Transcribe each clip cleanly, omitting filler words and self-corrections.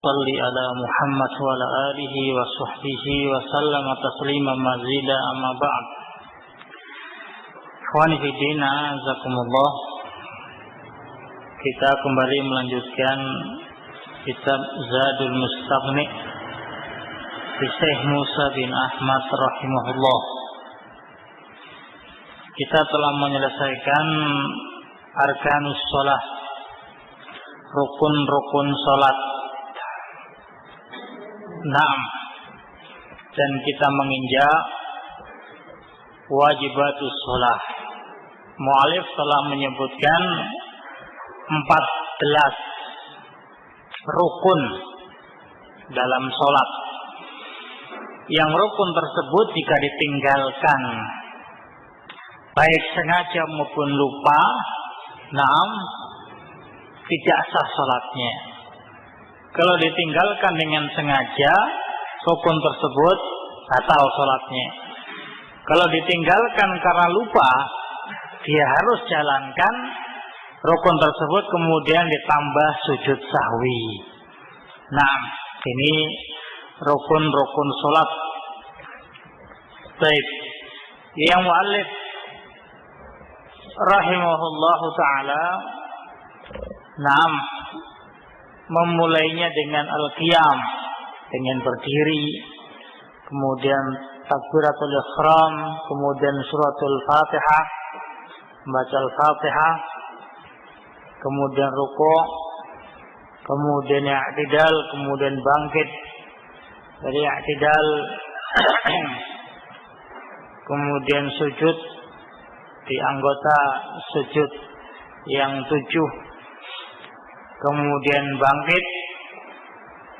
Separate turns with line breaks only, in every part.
Salli ala Muhammad wa ala alihi wa sahbihi wa sallama taslima mazida amma ba'd. Ikhwani fi din, azakumullah. Kita kembali melanjutkan kitab Zadul Mustaqni di Syekh Musa bin Ahmad rahimahullah. Kita telah menyelesaikan arkanus shalah, rukun-rukun salat. Naam. Dan kita menginjak wajibatus shalah. Mu'alif telah menyebutkan 14 rukun dalam salat. Yang rukun tersebut jika ditinggalkan baik sengaja maupun lupa, naam, tidak sah salatnya. Kalau ditinggalkan dengan sengaja, rukun tersebut batal salatnya. Kalau ditinggalkan karena lupa, dia harus jalankan rukun tersebut kemudian ditambah sujud sahwi. Nah, ini rukun-rukun salat. Baik. Yang muallif rahimahullahu taala, naam, memulainya dengan al-qiyam, dengan berdiri, kemudian takbiratul ihram, kemudian suratul Fatihah, membaca al-Fatihah, kemudian ruku', kemudian i'tidal, kemudian bangkit dari i'tidal, kemudian sujud di anggota sujud yang 7, kemudian bangkit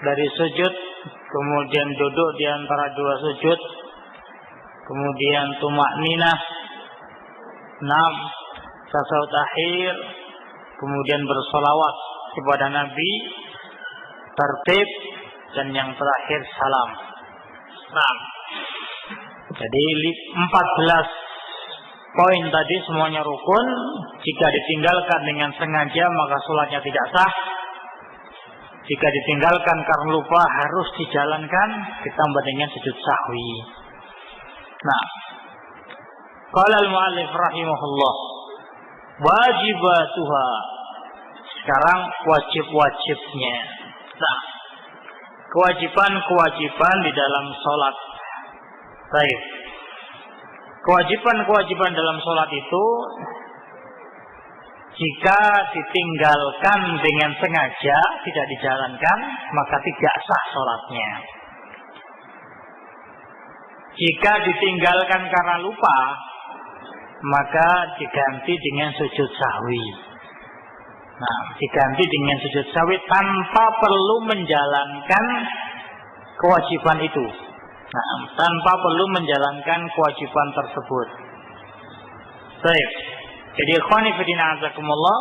dari sujud, kemudian duduk di antara dua sujud, kemudian tumakninah, naam, tasawuf akhir, kemudian bersolawat kepada Nabi, tertib, dan yang terakhir salam. Naam. Jadi 14 poin tadi semuanya rukun. Jika ditinggalkan dengan sengaja maka sholatnya tidak sah. Jika ditinggalkan karena lupa harus dijalankan ditambah dengan sujud sahwi. Nah, qala al-muallif rahimahullah, wajibatuha. Sekarang wajib-wajibnya. Nah, kewajiban-kewajiban di dalam sholat. Baik. Kewajiban-kewajiban dalam sholat itu jika ditinggalkan dengan sengaja, tidak dijalankan, maka tidak sah sholatnya. Jika ditinggalkan karena lupa, maka diganti dengan sujud sahwi. Nah, diganti dengan sujud sahwi tanpa perlu menjalankan kewajiban itu. Nah, tanpa perlu menjalankan kewajiban tersebut. Baik. Jadi ikhwani fillah azakumullah,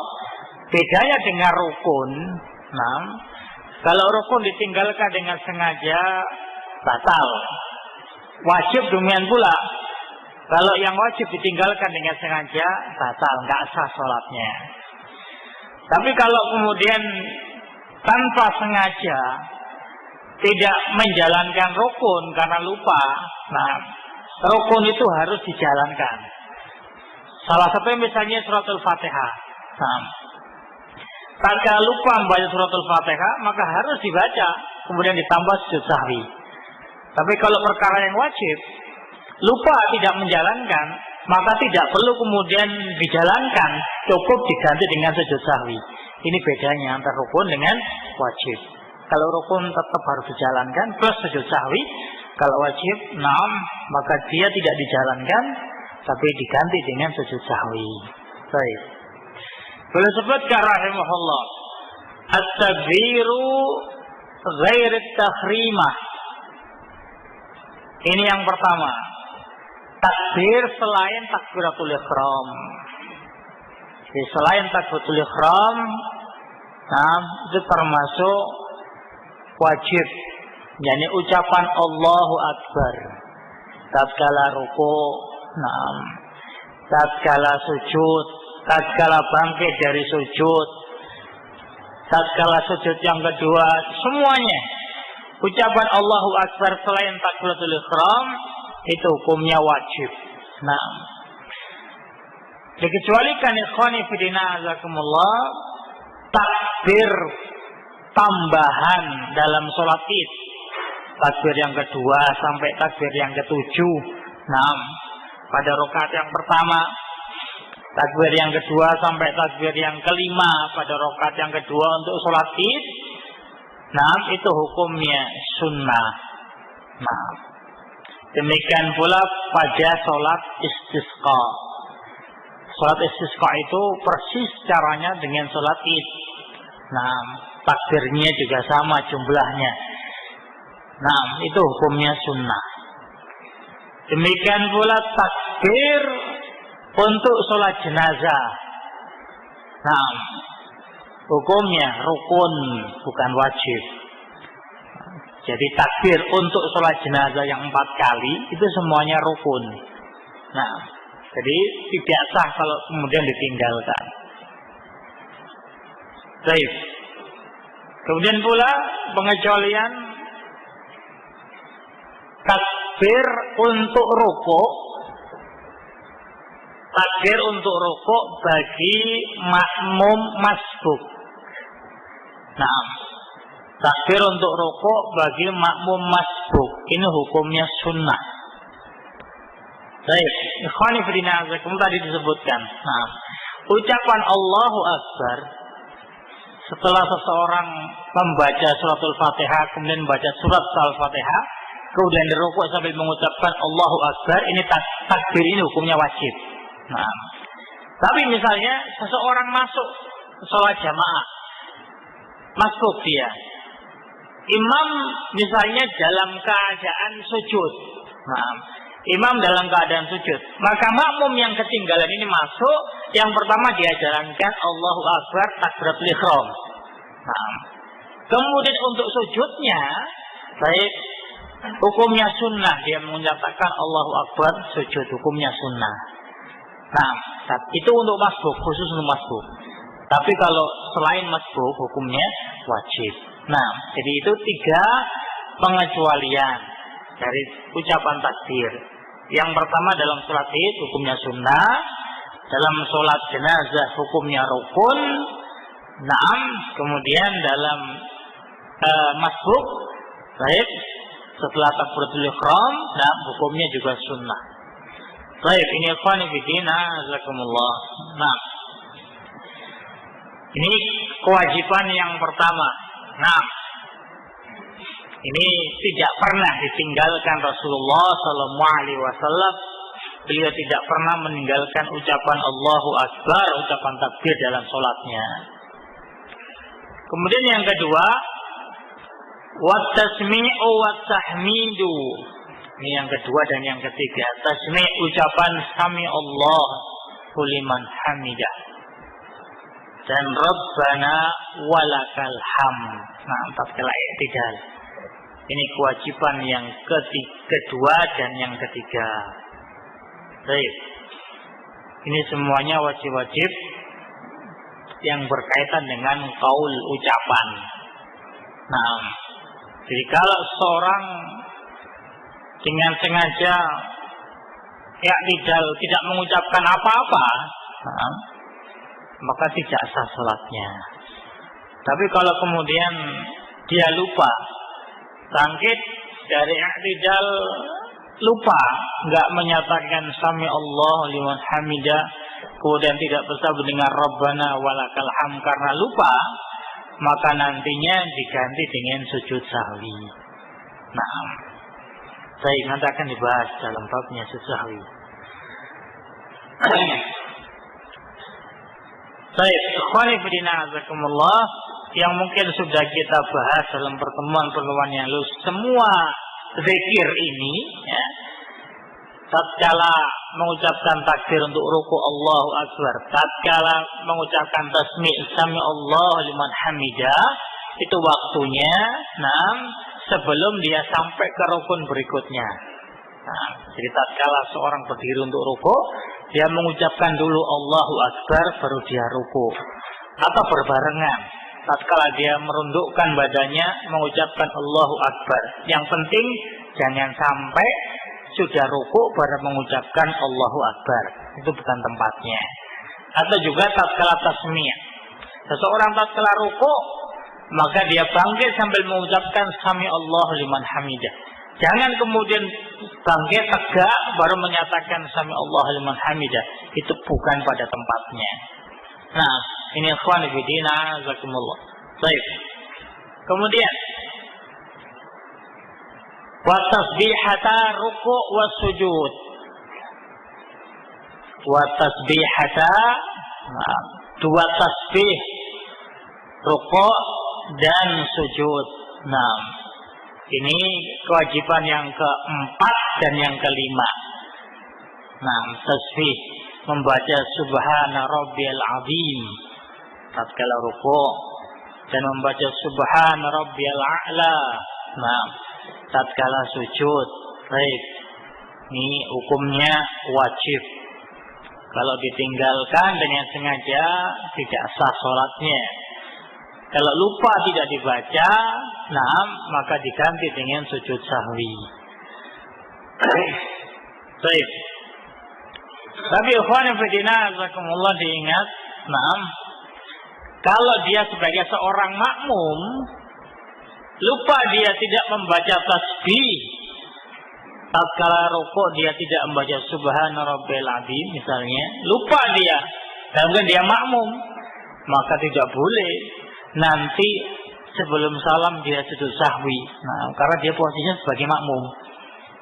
bedanya dengan rukun. Nah, kalau rukun ditinggalkan dengan sengaja batal. Wajib demikian pula. Kalau yang wajib ditinggalkan dengan sengaja batal, enggak sah salatnya. Tapi kalau kemudian tanpa sengaja tidak menjalankan rukun karena lupa, nah, rukun itu harus dijalankan. Salah satunya misalnya suratul Fatihah. Nah, tatkala lupa membaca suratul Fatihah, maka harus dibaca, kemudian ditambah sujud sahwi. Tapi kalau perkara yang wajib, lupa tidak menjalankan, maka tidak perlu kemudian dijalankan, cukup diganti dengan sujud sahwi. Ini bedanya antara rukun dengan wajib. Kalau rukun tetap harus dijalankan plus sujud sahwi. Kalau wajib, naam, maka dia tidak dijalankan tapi diganti dengan sujud sahwi. Baik. Boleh sebutkan rahimahullah, at-takbiru ghair at-tahrimah. Ini yang pertama. Takbir selain takbiratul ihram. Jadi selain takbiratul ihram, nah, itu termasuk wajib, yakni ucapan Allahu Akbar tatkala ruku, nah, tatkala sujud, tatkala bangkit dari sujud, tatkala sujud yang kedua, semuanya ucapan Allahu Akbar selain takbiratul ihram itu hukumnya wajib. Nah, dikecualikan ikhwani fillah azakumullah takbir tambahan dalam sholat id, takbir yang kedua sampai takbir yang ketujuh. Nah, pada rakaat yang pertama, takbir yang kedua sampai takbir yang kelima pada rakaat yang kedua untuk sholat id. Nah, itu hukumnya sunnah. Nah, demikian pula pada sholat istisqa. Sholat istisqa itu persis caranya dengan sholat id. Nah, takbirnya juga sama jumlahnya. Nah, itu hukumnya sunnah. Demikian pula takbir untuk sholat jenazah. Nah, hukumnya rukun, bukan wajib. Jadi takbir untuk sholat jenazah yang 4 kali itu semuanya rukun. Nah, jadi tidak sah kalau kemudian ditinggalkan. Baik. Kemudian pula pengecualian takbir untuk rukuk. Takbir untuk rukuk bagi makmum masbuk. Nah, takbir untuk rukuk bagi makmum masbuk ini hukumnya sunnah. Baik, ikhwani fillah azakum tadi disebutkan. Nah, ucapan Allahu Akbar setelah seseorang membaca suratul Fatihah kemudian membaca surat Al-Fatihah kemudian dirukuk sambil mengucapkan Allahu Akbar, ini takbir ini hukumnya wajib. Nah, tapi misalnya seseorang masuk sholat jamaah, masuk dia, imam misalnya dalam keadaan sujud. Nah, imam dalam keadaan sujud, maka makmum yang ketinggalan ini masuk, yang pertama dia jalankan Allahu Akbar takbiratul ihram. Nah, kemudian untuk sujudnya, baik, hukumnya sunnah, dia mengucapkan Allahu Akbar sujud, hukumnya sunnah. Nah, itu untuk masbuk, khusus untuk masbuk. Tapi kalau selain masbuk, hukumnya wajib. Nah, jadi itu 3 pengecualian dari ucapan takbir. Yang pertama dalam sholat id hukumnya sunnah, dalam sholat jenazah hukumnya rukun. Naam, kemudian dalam masbuk, baik, setelah takbiratul ihram, nah hukumnya juga sunnah. Baik, ini ikhwani fillah azakumullah. Nah, ini kewajiban yang pertama. Nah, ini tidak pernah ditinggalkan Rasulullah SAW. Beliau tidak pernah meninggalkan ucapan Allahu Akbar, ucapan takbir dalam sholatnya. Kemudian yang kedua, wat-tasmi'u wat-tahmidu. Ini yang kedua dan yang ketiga. Tasmi' ucapan sami Allahu liman hamidah. Dan Rabbana walakal hamd. Nah, tatkala i'tidal. Ini kewajiban yang kedua dan yang ketiga. Baik. Ini semuanya wajib-wajib yang berkaitan dengan qaul ucapan. Nah, jadi kalau seorang dengan sengaja tidak mengucapkan apa-apa, nah, maka tidak sah salatnya. Tapi kalau kemudian dia lupa, bangkit dari i'tidal, lupa, enggak menyatakan sami Allah liman hamidah, kemudian tidak bisa mendengar Rabbana walakal hamd karena lupa, maka nantinya diganti dengan sujud sahwi. Nah, saya nanti akan dibahas dalam babnya sujud sahwi. Baik, ikhwani fillah azakumullah, yang mungkin sudah kita bahas dalam pertemuan-pertemuan yang lalu, semua zikir ini, ya, tatkala mengucapkan takbir untuk ruku Allahu Akbar, tatkala mengucapkan tasmi' sami Allah liman hamidah, itu waktunya, nah, sebelum dia sampai ke rukun berikutnya. Nah, jadi tatkala seorang berdiri untuk ruku, dia mengucapkan dulu Allahu Akbar baru dia ruku, atau berbarengan. tatkala dia merundukkan badannya mengucapkan Allahu Akbar. Yang penting jangan sampai sudah rukuk baru mengucapkan Allahu Akbar. Itu bukan tempatnya. Atau juga tatkala tasmi'. Seseorang tatkala rukuk maka dia bangkit sambil mengucapkan Sami Allahu liman hamidah. Jangan kemudian bangkit tegak baru menyatakan Sami Allahu liman hamidah. Itu bukan pada tempatnya. Nah, ini ikhwan fillah, jazakumullah. Baik. Kemudian wa tasbihata ruku' was sujud. Wa tasbihata, dua tasbih, ruku' dan sujud. Nah, ini kewajiban yang keempat dan yang kelima. Nah, tasbih, membaca Subhana Rabbiyal Azim tatkala ruku' dan membaca Subhana Rabbiyal A'la nah tatkala sujud. Baik, ini hukumnya wajib. Kalau ditinggalkan dengan sengaja tidak sah salatnya. Kalau lupa tidak dibaca, nah maka diganti dengan sujud sahwi. Baik. Tapi ikhwan fillah jazakumullah diingat, nah kalau dia sebagai seorang makmum lupa dia tidak membaca tasbih, tatkala rukuk dia tidak membaca Subhana Rabbiyal Azim misalnya, lupa dia, dan dia makmum, maka tidak boleh nanti sebelum salam dia sujud sahwi. Nah, karena dia posisinya sebagai makmum.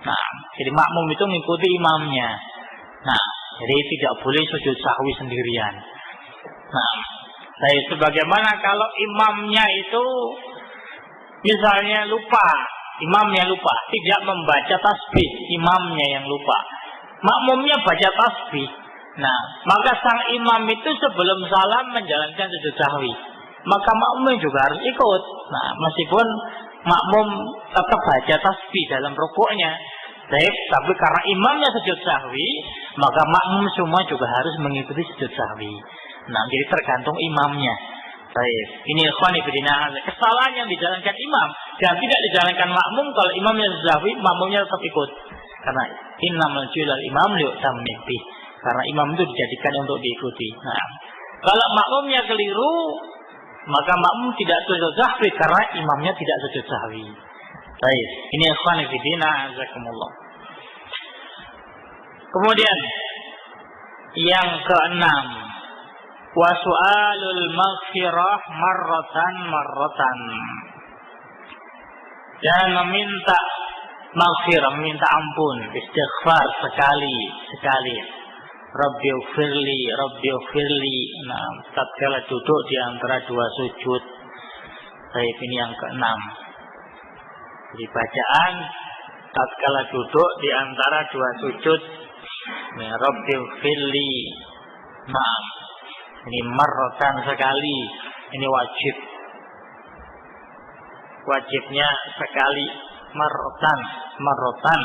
Nah, jadi makmum itu mengikuti imamnya. Nah, jadi tidak boleh sujud sahwi sendirian. Nah, sebagaimana kalau imamnya itu misalnya lupa, imamnya lupa, tidak membaca tasbih, imamnya yang lupa, makmumnya baca tasbih. Nah, maka sang imam itu sebelum salam menjalankan sujud sahwi, maka makmum juga harus ikut. Nah, meskipun makmum tetap baca tasbih dalam rukuknya, tapi karena imamnya sujud sahwi, maka makmum semua juga harus mengikuti sujud sahwi. Nah, jadi tergantung imamnya. Baik, ini ikhwan fillah, kesalahan yang dijalankan imam dan tidak dijalankan makmum. Kalau imamnya sujud sahwi, makmumnya tetap ikut. Karena innamal ju'ilal imam liyu'tamma bih. Karena imam itu dijadikan untuk diikuti. Nah, kalau makmumnya keliru, maka makmum tidak sujud sahwi karena imamnya tidak sujud sahwi. Baik, ini ikhwan fillah, jazakumullah. Kemudian yang keenam, wa su'alul maghfirah marratan. Dan meminta maghfirah, meminta ampun, istighfar sekali. Rabbi ighfirli. Nah, tatkala duduk di antara dua sujud. Baik, ini yang keenam. Jadi bacaan tatkala duduk di antara dua sujud. Rabbi ighfirli. Nah, ini marratan sekali. Ini wajib. Wajibnya sekali, marratan.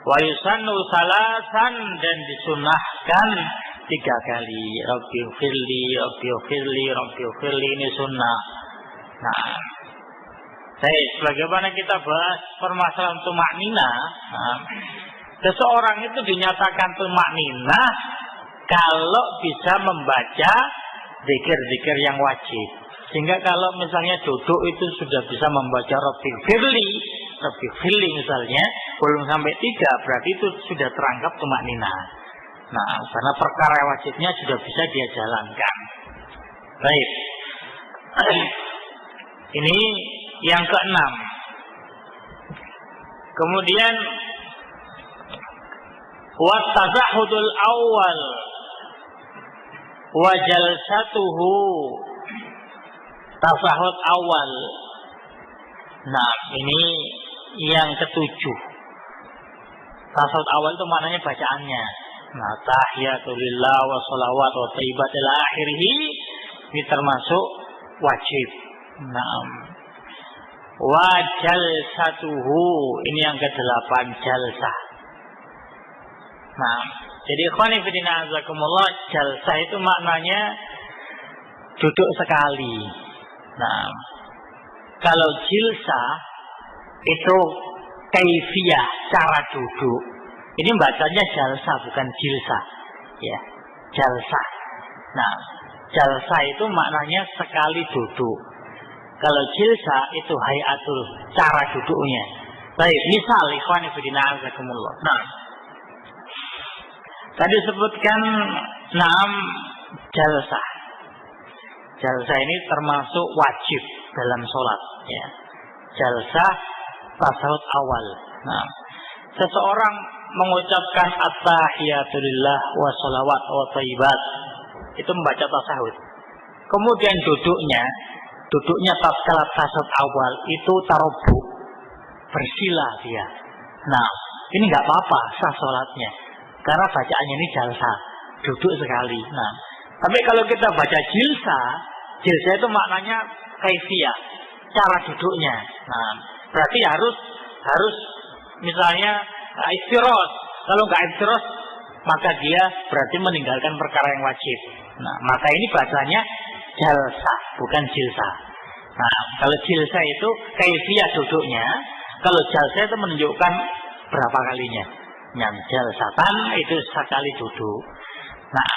Wa yusannu salasan, dan disunahkan 3 kali. Rabbi ighfirli, ini sunnah. Nah, sebagaimana kita bahas permasalahan tumakninah, seseorang itu dinyatakan tumakninah kalau bisa membaca zikir-zikir yang wajib. Sehingga kalau misalnya duduk itu sudah bisa membaca Rabbi ighfirli misalnya, belum sampai 3, berarti itu sudah terangkap tumakninah. Nah, karena perkara wajibnya sudah bisa dia jalankan. Baik. Ini yang keenam. Kemudian wa tazahudul awal wa jalsatuhu, tasahud awal. Nah, ini yang ketujuh. Tasahud awal itu maknanya bacaannya. Nah, tahiyatulillah wa sholawat wa thayyibat ila akhirih, ini termasuk wajib. Nah, wa jalsatuhu, ini yang ke-8, jalsah. Nah, jadi ikhwani fillah azakumullah, jalsah itu maknanya duduk sekali. Nah, kalau jilsa itu kaifiyah, cara duduk. Ini bacanya jalsa bukan jilsa. Ya, jalsa. Nah, jalsa itu maknanya sekali duduk. Kalau jilsa itu hayatul, cara duduknya. Baik, misal ikhwan fillah azakumullah. Nah, tadi sebutkan 6 jalsa. Jalsa ini termasuk wajib dalam sholat. Ya. Jalsa tasawuf awal. Nah, seseorang mengucapkan at-tahiyatulillah wa sholawat wa thayyibat, itu membaca tasawuf. Kemudian duduknya tatkala tasawuf awal itu tarobu, bersila dia. Nah, ini nggak apa-apa sah sholatnya, karena bacaannya ini jalsa, duduk sekali. Nah, tapi kalau kita baca jilsa itu maknanya kaifiyah, cara duduknya. Nah, berarti harus misalnya istiros. Kalau nggak istiros, maka dia berarti meninggalkan perkara yang wajib. Nah, maka ini bahasanya jalsa, bukan jilsa. Nah, kalau jilsa itu kaifiyah duduknya, kalau jalsa itu menunjukkan berapa kalinya. Yang jalsatan itu sekali duduk. Nah,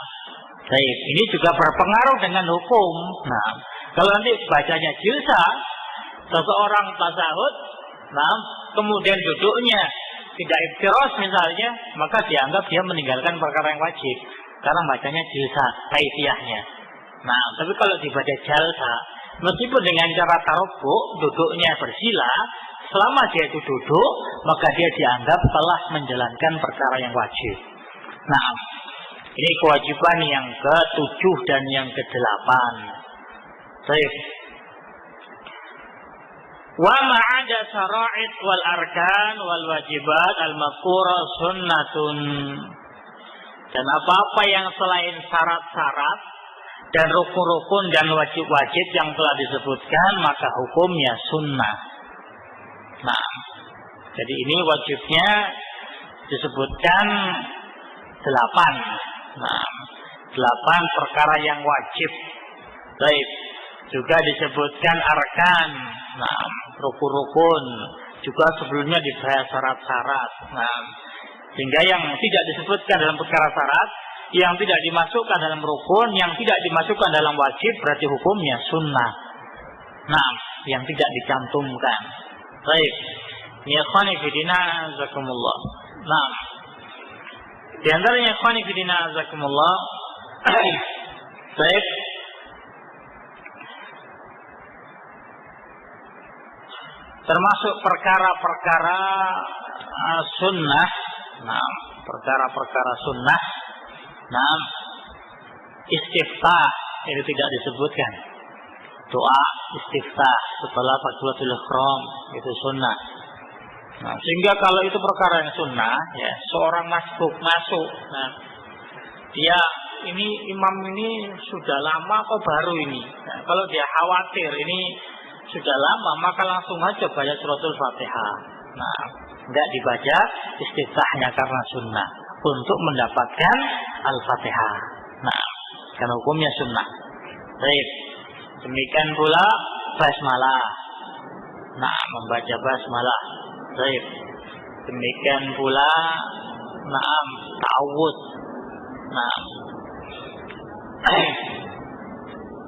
baik, ini juga berpengaruh dengan hukum. Nah, kalau nanti bacanya jilsa, seseorang tasahud, nah, kemudian duduknya tidak iftiros misalnya, maka dianggap dia meninggalkan perkara yang wajib karena bacanya jilsa, kaifiyahnya. Nah, tapi kalau dibaca jalsa, meskipun dengan cara tarobuk, duduknya bersila, selama dia itu duduk, maka dia dianggap telah menjalankan perkara yang wajib. Nah, ini kewajiban yang ke-7 dan yang ke-8. Baik. Wa ma'ada syara'id wal arkan wal wajibat al-maqura sunnatun. Dan apa-apa yang selain syarat-syarat dan rukun-rukun dan wajib-wajib yang telah disebutkan, maka hukumnya sunnah. Nah, jadi ini wajibnya disebutkan 8. Nah, 8 perkara yang wajib. Baik, juga disebutkan arkan. Nah, rukun-rukun juga sebelumnya dibahas syarat-syarat. Nah, sehingga yang tidak disebutkan dalam perkara syarat, yang tidak dimasukkan dalam rukun, yang tidak dimasukkan dalam wajib, berarti hukumnya sunnah. Nah, yang tidak dicantumkan. Baik, ya ikhwani fillah azakumullah. Nah, di antaranya ikhwani fillah azakumullah, baik, termasuk perkara-perkara sunnah. Nah, perkara-perkara sunnah. Nah, istiftah itu tidak disebutkan. Doa istiftah setelah takbiratul ihram itu sunnah. Nah, sehingga kalau itu perkara yang sunnah, ya seorang masuk. Nah, dia ini imam ini sudah lama atau baru ini. Nah, kalau dia khawatir ini sudah lama, maka langsung aja baca suratul Fatihah. Nah, tidak dibaca istiftahnya karena sunnah untuk mendapatkan al-Fatihah. Nah, karena hukumnya sunnah. Baik, demikian pula basmalah. Nah, membaca basmalah. Baik, demikian pula ta'awud. Nah,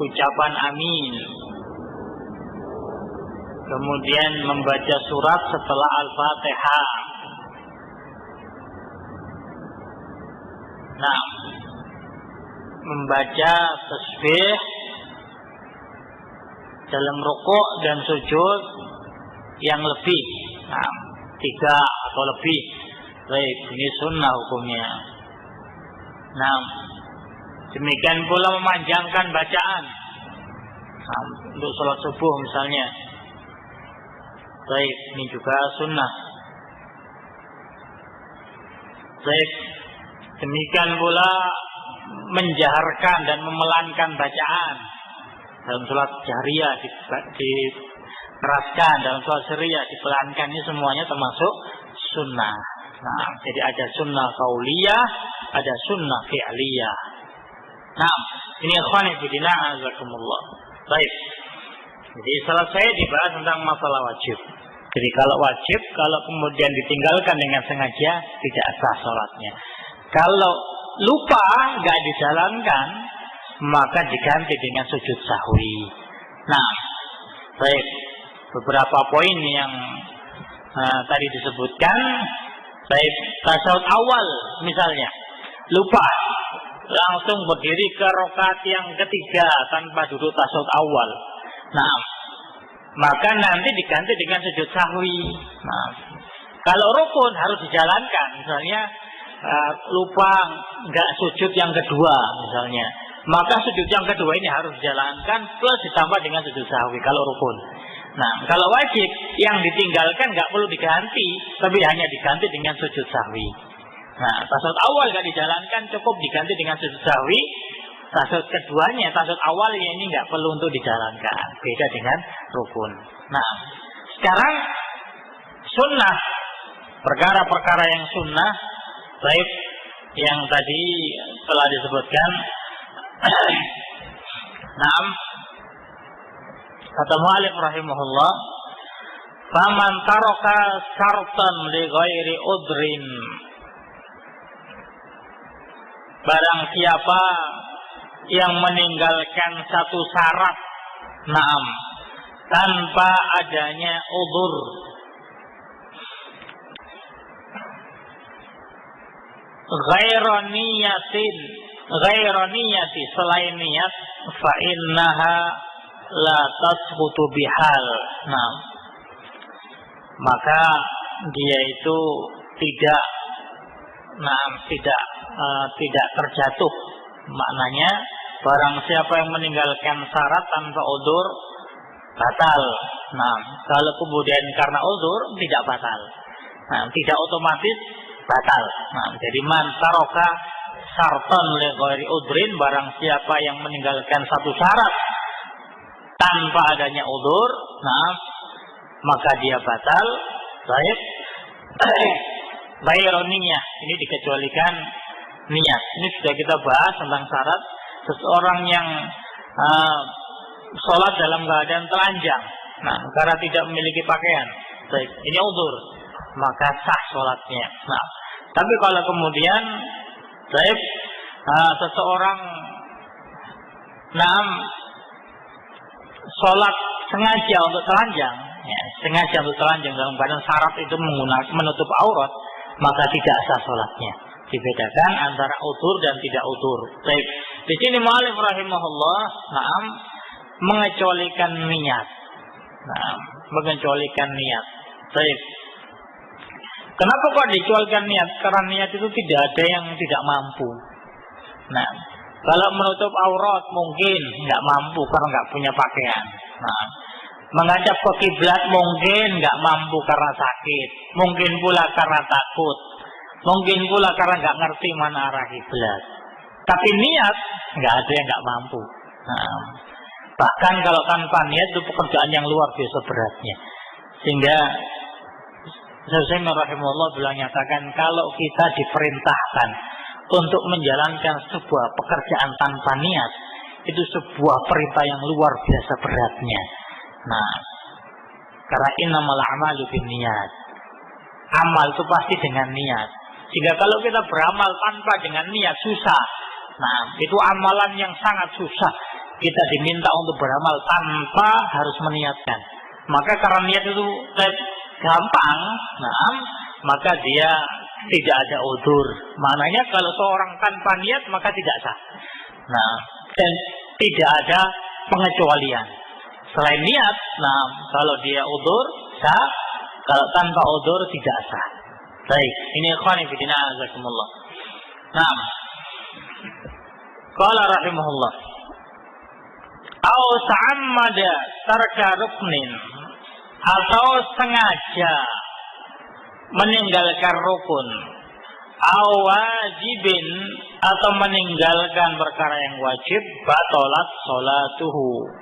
ucapan amin. Kemudian membaca surat setelah Al-Fatihah. Nah, membaca tasbih dalam rukuk dan sujud yang lebih 3 atau lebih. Baik, ini sunnah hukumnya. Nah, demikian pula memanjangkan bacaan. Nah, untuk sholat subuh misalnya. Baik, ini juga sunnah. Baik, demikian pula menjaharkan dan memelankan bacaan dalam sholat jahriyah dikeraskan, dalam sholat sirriyah dipelankan. Ini semuanya termasuk sunnah. Nah, jadi ada sunnah qauliyah, ada sunnah fi'liyah. Nah, ini ikhwani fillah azakumullah. Baik, Jadi selesai dibahas tentang masalah wajib. Jadi kalau wajib, kalau kemudian ditinggalkan dengan sengaja, tidak sah sholatnya. Kalau lupa nggak dijalankan, maka diganti dengan sujud sahwi. Nah, baik, beberapa poin yang tadi disebutkan. Baik, tasawuf awal misalnya lupa, langsung berdiri ke rakaat yang ketiga tanpa duduk tasawuf awal. Nah, maka nanti diganti dengan sujud sahwi. Nah, kalau rukun harus dijalankan, misalnya lupa nggak sujud yang kedua misalnya, maka sujud yang kedua ini harus dijalankan plus ditambah dengan sujud sahwi kalau rukun. Nah, kalau wajib yang ditinggalkan nggak perlu diganti, tapi hanya diganti dengan sujud sahwi. Nah, tasawuf awal nggak dijalankan, cukup diganti dengan sujud sahwi. Tasawuf keduanya, tasawuf awalnya ini nggak perlu untuk dijalankan, beda dengan rukun. Nah, sekarang sunnah, perkara-perkara yang sunnah, baik yang tadi telah disebutkan. Nah, kata mu'allif rahimahullah, faman taraka syartan li ghairi udrin, barang siapa yang meninggalkan satu syarat, naam, tanpa adanya udzur, ghairaniyati, selain niat, fa innaha la tasbutu bihal. Nah, maka dia itu tidak terjatuh. Maknanya barang siapa yang meninggalkan syarat tanpa udzur batal. Nah, kalau kemudian karena udzur tidak batal. Nah, tidak otomatis batal. Nah, jadi man taraka syartan li ghairi udrin, barang siapa yang meninggalkan satu syarat tanpa adanya udzur, nah, maka dia batal. Baik. Bayroninya ini dikecualikan niat. Ini sudah kita bahas tentang syarat seseorang yang sholat dalam keadaan telanjang, nah, karena tidak memiliki pakaian. Baik, ini udzur, maka sah sholatnya. Nah, tapi kalau kemudian baik, seseorang sholat sengaja untuk telanjang, ya, sengaja untuk telanjang dalam keadaan syarat itu menutup aurat, maka tidak sah sholatnya. Dibedakan antara udzur dan tidak udzur. Baik, di sini mu'allif rahimahullah, naam, mengecualikan niat. Nah, mengecualikan niat. Baik. Kenapa kok dicualikan niat? Karena niat itu tidak ada yang tidak mampu. Nah, kalau menutup aurat mungkin nggak mampu karena nggak punya pakaian. Nah, menghadap ke kiblat mungkin nggak mampu karena sakit. Mungkin pula karena takut. Mungkin pula karena nggak ngerti mana arah kiblat. Tapi niat nggak ada yang nggak mampu. Nah, bahkan kalau tanpa niat itu pekerjaan yang luar biasa beratnya. Sehingga Syekh rahimahullah beliau nyatakan, kalau kita diperintahkan untuk menjalankan sebuah pekerjaan tanpa niat, itu sebuah perintah yang luar biasa beratnya. Nah, karena innamal a'malu binniyat. Amal itu pasti dengan niat. Sehingga kalau kita beramal tanpa dengan niat susah. Nah, itu amalan yang sangat susah. Kita diminta untuk beramal tanpa harus meniatkan. Maka karena niat itu gampang, nah, maka dia tidak ada udzur. Maknanya kalau seorang tanpa niat maka tidak sah. Nah, dan tidak ada pengecualian. Selain niat, nah, kalau dia udzur sah, kalau tanpa udzur tidak sah. Baik, ini ikhwani fillah azakumullah. Nah, qala rahimahullah, au ta'ammada tarka ruknin, atau sengaja meninggalkan rukun, au wajibin, atau meninggalkan perkara yang wajib, batalat sholatuhu,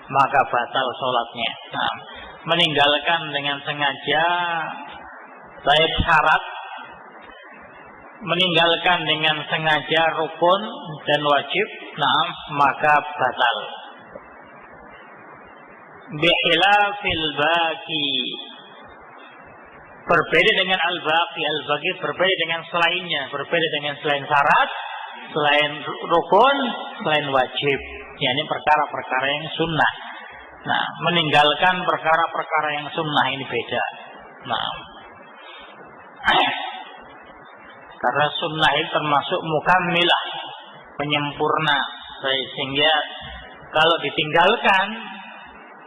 maka batal sholatnya. Nah, meninggalkan dengan sengaja baik syarat, meninggalkan dengan sengaja rukun dan wajib, nah, maka batal. bihilafil baqi, berbeda dengan al-baqi. Al-baqi berbeda dengan selainnya, berbeda dengan selain syarat, selain rukun, selain wajib. Yakni perkara-perkara yang sunnah. Nah, meninggalkan perkara-perkara yang sunnah ini beda. Nah, karena sunnah itu termasuk mukammilah, penyempurna, sehingga kalau ditinggalkan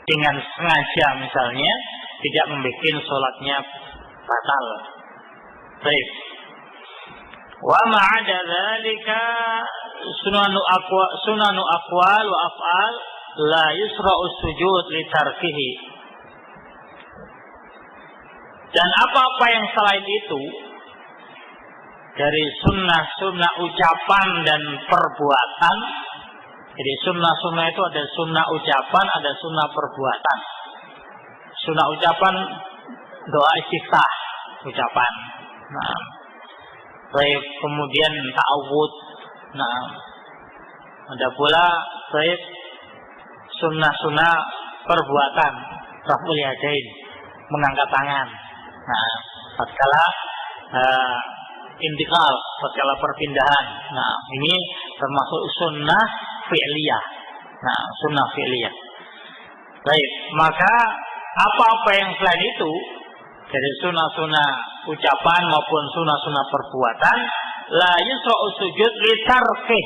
dengan sengaja misalnya tidak membuat sholatnya batal. Baik. Wa ma'ada dzalika sunanu aqwal wa af'al la yusra'u sujud li tarkihi. Dan apa-apa yang selain itu dari sunnah-sunnah ucapan dan perbuatan. Jadi sunnah-sunnah itu ada sunnah ucapan, ada sunnah perbuatan. Sunnah ucapan doa istiftah, ucapan. Nah, baik, kemudian ta'awud. Nah, ada pula baik sunnah-sunnah perbuatan, raf'ul yadain, mengangkat tangan. Nah, tatkala intikal, tatkala perpindahan. Nah, ini termasuk sunnah fi'liyah. Nah, sunnah fi'liyah. Baik, maka apa-apa yang selain itu dari sunnah-sunnah ucapan maupun sunnah-sunnah perbuatan la yusra'u sujud li tarkih,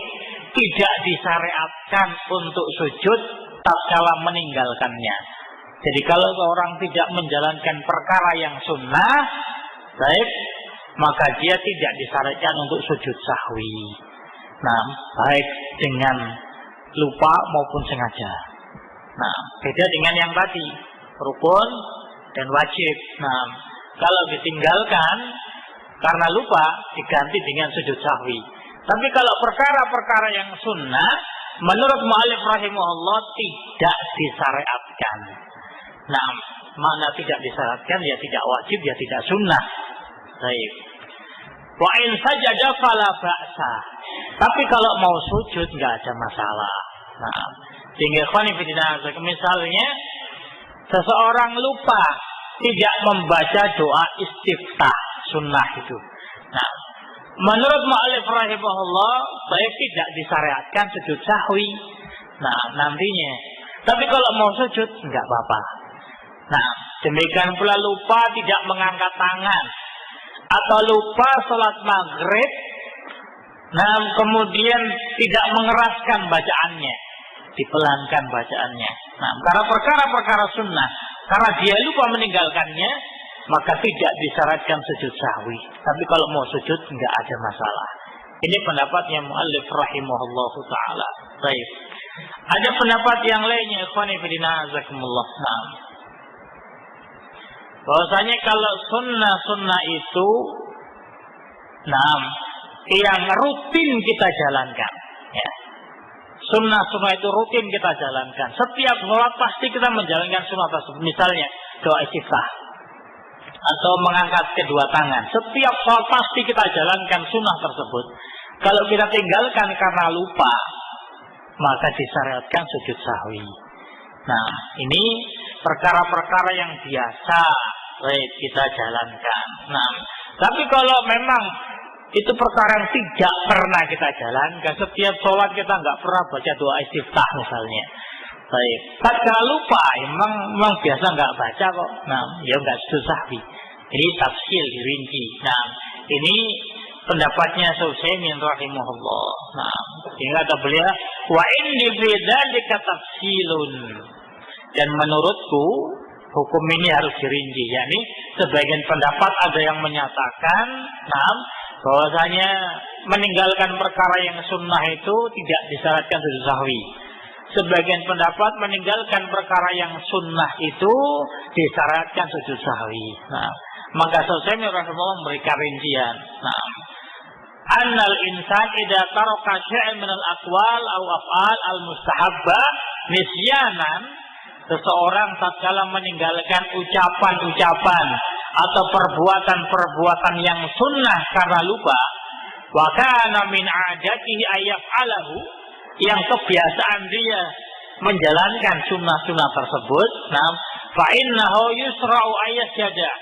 tidak disyariatkan untuk sujud tatkala meninggalkannya. Jadi kalau seorang tidak menjalankan perkara yang sunnah, baik, maka dia tidak disyariatkan untuk sujud sahwi. Nah, baik dengan lupa maupun sengaja. Nah, beda dengan yang tadi, rukun dan wajib. Nah, kalau ditinggalkan karena lupa diganti dengan sujud sahwi. Tapi kalau perkara-perkara yang sunnah, menurut mu'allif rahimahullah tidak disyariatkan. Nah, makna tidak disyariatkan ya tidak wajib, ya tidak sunnah. Baik. Wa in sajada fala ba'sa. Tapi kalau mau sujud enggak ada masalah. Nah, sehingga ikhwan fillah, misalnya seseorang lupa tidak membaca doa istiftah sunnah itu. Nah, menurut mu'allif rahimahullah, baik tidak disyariatkan sujud sahwi. Nah, nantinya. Tapi kalau mau sujud enggak apa-apa. Nah, demikian pula lupa tidak mengangkat tangan atau lupa sholat maghrib, nah kemudian tidak mengeraskan bacaannya, dipelankan bacaannya. Nah, karena perkara-perkara sunnah, karena dia lupa meninggalkannya, maka tidak disyaratkan sujud sahwi. Tapi kalau mau sujud enggak ada masalah. Ini pendapatnya mu'allif rahimahullahu ta'ala. Baik. Ada pendapat yang lainnya, ikhwani fillah azakumullah. Nah, bahwasanya kalau sunnah-sunnah itu, nah, yang rutin kita jalankan, ya. Sunnah-sunnah itu rutin kita jalankan. Setiap sholat pasti kita menjalankan sunnah tersebut. Misalnya doa istiftah atau mengangkat kedua tangan. Setiap sholat pasti kita jalankan sunnah tersebut. Kalau kita tinggalkan karena lupa, maka disyariatkan sujud sahwi. Nah, ini perkara-perkara yang biasa kita jalankan. Nah, tapi kalau memang itu perkara yang tidak pernah kita jalankan, setiap sholat kita nggak pernah baca doa istiftah misalnya. Baik, tatkala lupa, memang biasa nggak baca kok. Nah, ya nggak sujud sahwi. Ini tafsil dirinci. Nah, ini pendapatnya Utsaimin rahimahullah. Nah, sehingga kata beliau, wa inni fi dzalika tafsilun. Dan menurutku hukum ini harus dirinci. yakni sebagian pendapat ada yang menyatakan, nah, bahwasanya meninggalkan perkara yang sunnah itu tidak disyaratkan sujud sahwi. Sebagian pendapat meninggalkan perkara yang sunnah itu disyaratkan sujud sahwi. Nah, maka Utsaimin rahimahullah memberikan rincian. Nah, annal insan idza taraka syai'an min al-aqwal aw af'al al-mustahabba nisyanan, seseorang tatkala meninggalkan ucapan-ucapan atau perbuatan-perbuatan yang sunnah karena lupa, wa kana min 'adatihi ayyaf'alahu, yang kebiasaan dia menjalankan sunnah-sunnah tersebut, nah, fa innahu yusra'u ayyasjada.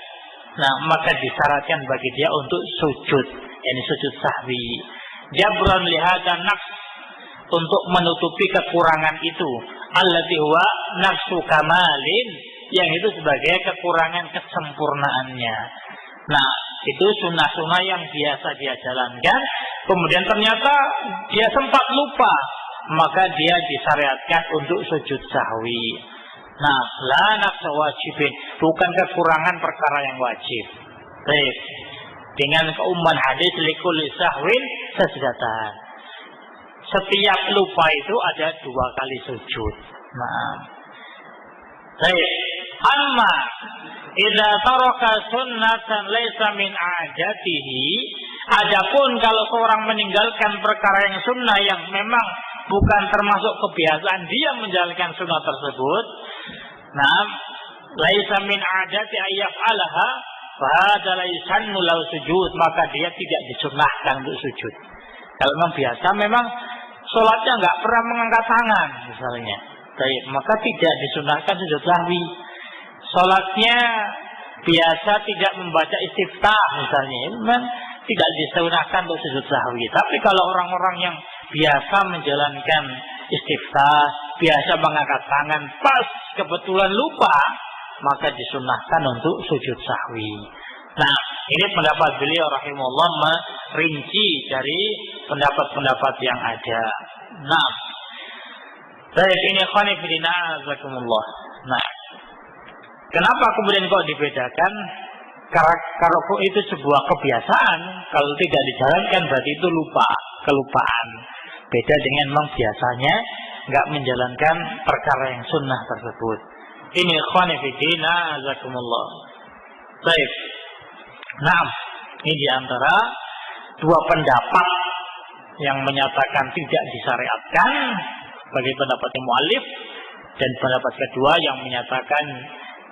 Nah, maka disyaratkan bagi dia untuk sujud, yakni sujud sahwi. Jabran lihada nafs, untuk menutupi kekurangan itu. Allati huwa nafsu kamalin, yang itu sebagai kekurangan kesempurnaannya. Nah, itu sunnah-sunnah yang biasa dia jalankan, kemudian ternyata dia sempat lupa, maka dia disyariatkan untuk sujud sahwi. Nah, la nafsa wajibin, bukan kekurangan perkara yang wajib. Baik. Dengan keumuman hadis likulli sahwin sajdatan. Setiap lupa itu ada 2 kali sujud. Nah. Baik. Amma idza taraka sunnatan laisa min adatihi, adapun kalau seorang meninggalkan perkara yang sunnah yang memang bukan termasuk kebiasaan dia menjalankan sunnah tersebut, nah, laisa min adati ayyaf'alaha fa hadza laisannu lahu sujud, maka dia tidak disunnahkan untuk sujud. Kalau memang biasa, memang sholatnya enggak pernah mengangkat tangan misalnya, baik, maka tidak disunnahkan sujud sahwi. Sholatnya biasa tidak membaca istiftah misalnya, memang tidak disunahkan untuk sujud sahwi. Tapi kalau orang-orang yang biasa menjalankan istiftah, biasa mengangkat tangan, pas kebetulan lupa, maka disunahkan untuk sujud sahwi. Nah, ini pendapat beliau rahimahullah merinci dari pendapat-pendapat yang ada. Nah, baik, ini khani fillah azakumullah. Nah, kenapa kemudian kok dibedakan? Kalau itu sebuah kebiasaan, kalau tidak dijalankan berarti itu kelupaan. Beda dengan memang biasanya nggak menjalankan perkara yang sunnah tersebut. Ini ikhwani fillah azakumullah. Baik. Nah, ini diantara 2 pendapat yang menyatakan tidak disyariatkan bagi pendapat muallif, dan pendapat kedua yang menyatakan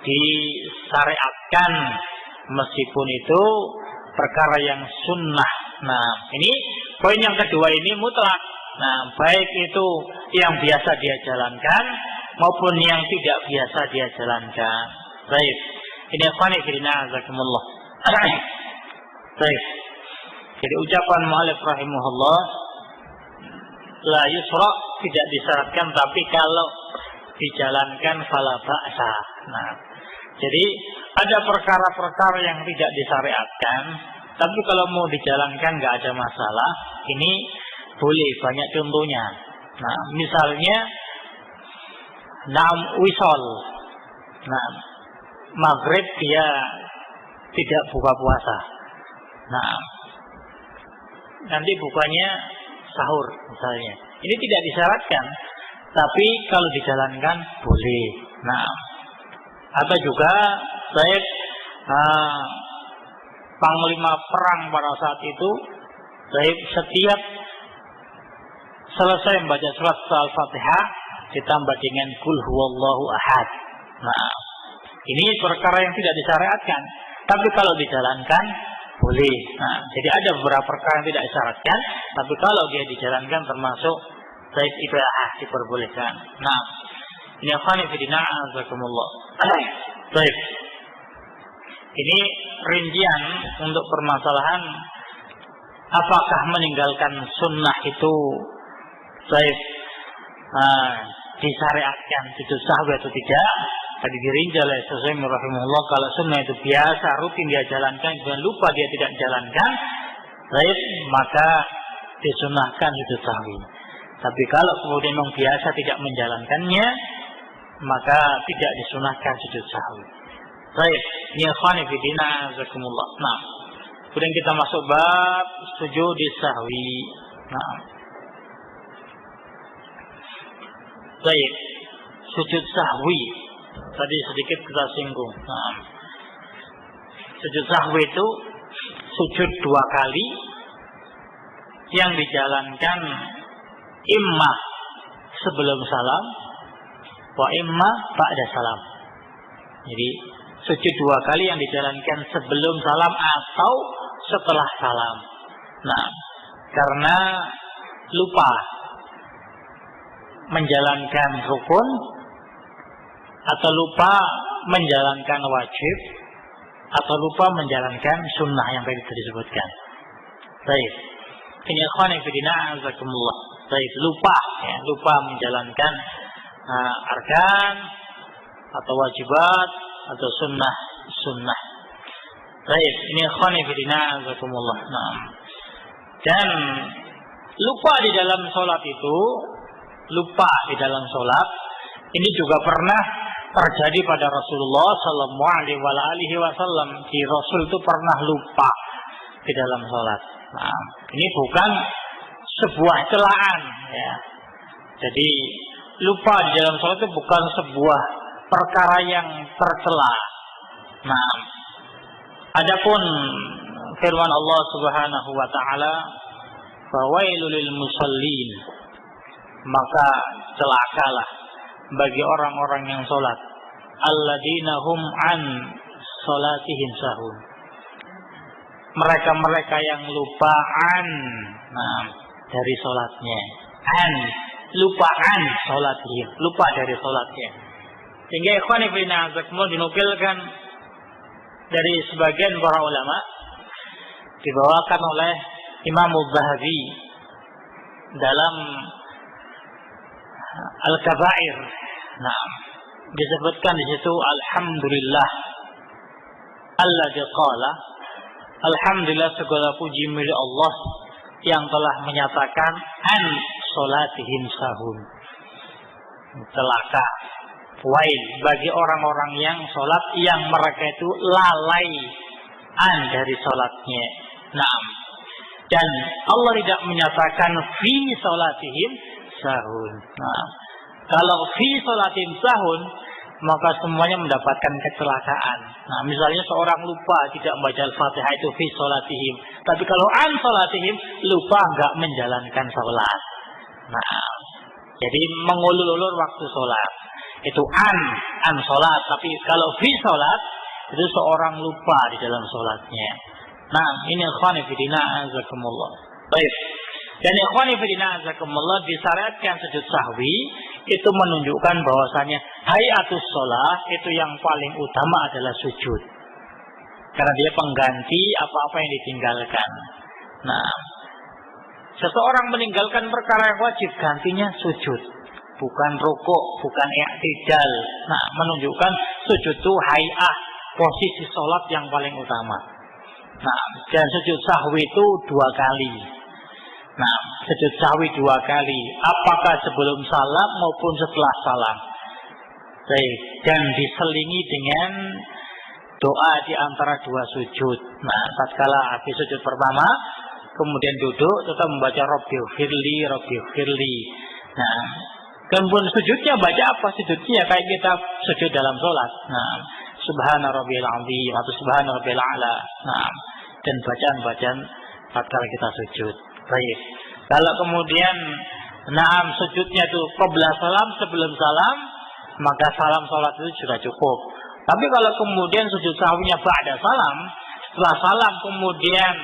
disyariatkan meskipun itu perkara yang sunnah. Nah, ini poin yang kedua ini mutlak. Nah, baik itu yang biasa dia jalankan maupun yang tidak biasa dia jalankan. Baik. Ini khani fillah azakumullah. Baik. Jadi ucapan mu'allif rahimahullah, la yusra, tidak disyaratkan, tapi kalau dijalankan fala ba'sa. Nah, jadi ada perkara-perkara yang tidak disyariatkan, tapi kalau mau dijalankan nggak ada masalah. Ini boleh, banyak contohnya. Nah, misalnya wisol. Nah, maghrib dia tidak buka puasa. Nah, nanti bukanya sahur misalnya. Ini tidak disyaratkan, tapi kalau dijalankan boleh. Nah, atau juga baik panglima perang pada saat itu, baik setiap selesai membaca surat Al-Fatihah ditambah dengan Qul huwallahu ahad. Nah, ini perkara yang tidak disyariatkan, tapi kalau dijalankan boleh. Nah, jadi ada beberapa perkara yang tidak disyaratkan, tapi kalau dia dijalankan termasuk baik ibadah diperbolehkan. Nah, ini khani fillah azakumullah. Baik. Ini rincian untuk permasalahan apakah meninggalkan sunnah itu baik disyariatkan sujud sahwi atau tidak. Tadi dirinci oleh Syekh rahimahullah, kalau sunnah itu biasa rutin dia jalankan, jangan lupa dia tidak jalankan, baik, maka disunahkan sujud sahwi. Tapi kalau kemudian memang biasa tidak menjalankannya, maka tidak disunahkan sujud sahwi. Baik, ya khani fillah azakumullah. Nah, kemudian kita masuk bab sujud sahwi. Nah, baik, sujud sahwi tadi sedikit kita singgung. Nah, sujud sahwi itu sujud 2 kali yang dijalankan imma sebelum salam wa imma ba'da salam. Jadi sujud 2 kali yang dijalankan sebelum salam atau setelah salam. Nah, karena lupa menjalankan rukun atau lupa menjalankan wajib atau lupa menjalankan sunnah yang tadi disebutkan. Baik. Ini ikhwan fillah azakumullah. Baik, lupa menjalankan arkan atau wajibat atau sunnah. Baik, ini ikhwan fillah azakumullah. Nah. Dan lupa di dalam sholat ini juga pernah terjadi pada Rasulullah Sallallahu Alaihi Wasallam. Di Rasul itu pernah lupa di dalam sholat. Nah, ini bukan sebuah celaan, ya. Jadi lupa di dalam sholat itu bukan sebuah perkara yang tercela. Nah, adapun firman Allah Subhanahu Wa Taala, "Fawailul lil musallin," maka celakalah bagi orang-orang yang sholat, alladzina hum an sholatihim sahun, mereka yang lupaan dari sholatnya, lupaan sholatihim, lupa dari sholatnya. Sehingga ikhwan fillah azakumullah dinukilkan dari sebagian para ulama, dibawakan oleh Imam Az-Zahabi dalam Al-Kabair. Nah, disebutkan di situ alhamdulillah alladzi qala, alhamdulillah segala puji milik Allah yang telah menyatakan an salatihim sahun. Celaka, wail bagi orang-orang yang salat yang mereka itu lalai dari salatnya. Nah, dan Allah tidak menyatakan fi salatihim sahun. Nah, kalau fi salatihim sahun, maka semuanya mendapatkan kecelakaan. Nah, misalnya seorang lupa tidak membaca Al-Fatihah, itu fi salatihim. Tapi kalau an salatihim, lupa enggak menjalankan salat. Nah, jadi mengulur-ulur waktu salat. Itu an salat. Tapi kalau fi salat, itu seorang lupa di dalam salatnya. Nah, ini ikhwan fillah azakumullah. Baik. Dan ikhwan fillah azakumullah, disyariatkan sujud sahwi itu menunjukkan bahwasanya hayatus shalah itu yang paling utama adalah sujud. Karena dia pengganti apa-apa yang ditinggalkan. Nah, seseorang meninggalkan perkara yang wajib, gantinya sujud. Bukan rukuk, bukan i'tidal. Nah, menunjukkan sujud itu hayah, posisi sholat yang paling utama. Nah, dan sujud sahwi itu 2 kali. Nah, sujud sahwi 2 kali. Apakah sebelum salam maupun setelah salam. Baik, dan diselingi dengan doa di antara 2 sujud. Nah, tatkala habis sujud pertama, kemudian duduk, tetap membaca Rabbighfirli. Nah, kemudian sujudnya baca apa? Sujudnya kayak kita sujud dalam sholat. Nah, Subhana Rabbiyal Azim atau Subhana Rabbiyal A'la. Nah, dan bacaan-bacaan tatkala kita sujud. Baik. Kalau kemudian sujudnya itu qabla salam, sebelum salam, maka salam sholat itu sudah cukup. Tapi kalau kemudian sujud sahwinya ba'da salam, setelah salam kemudian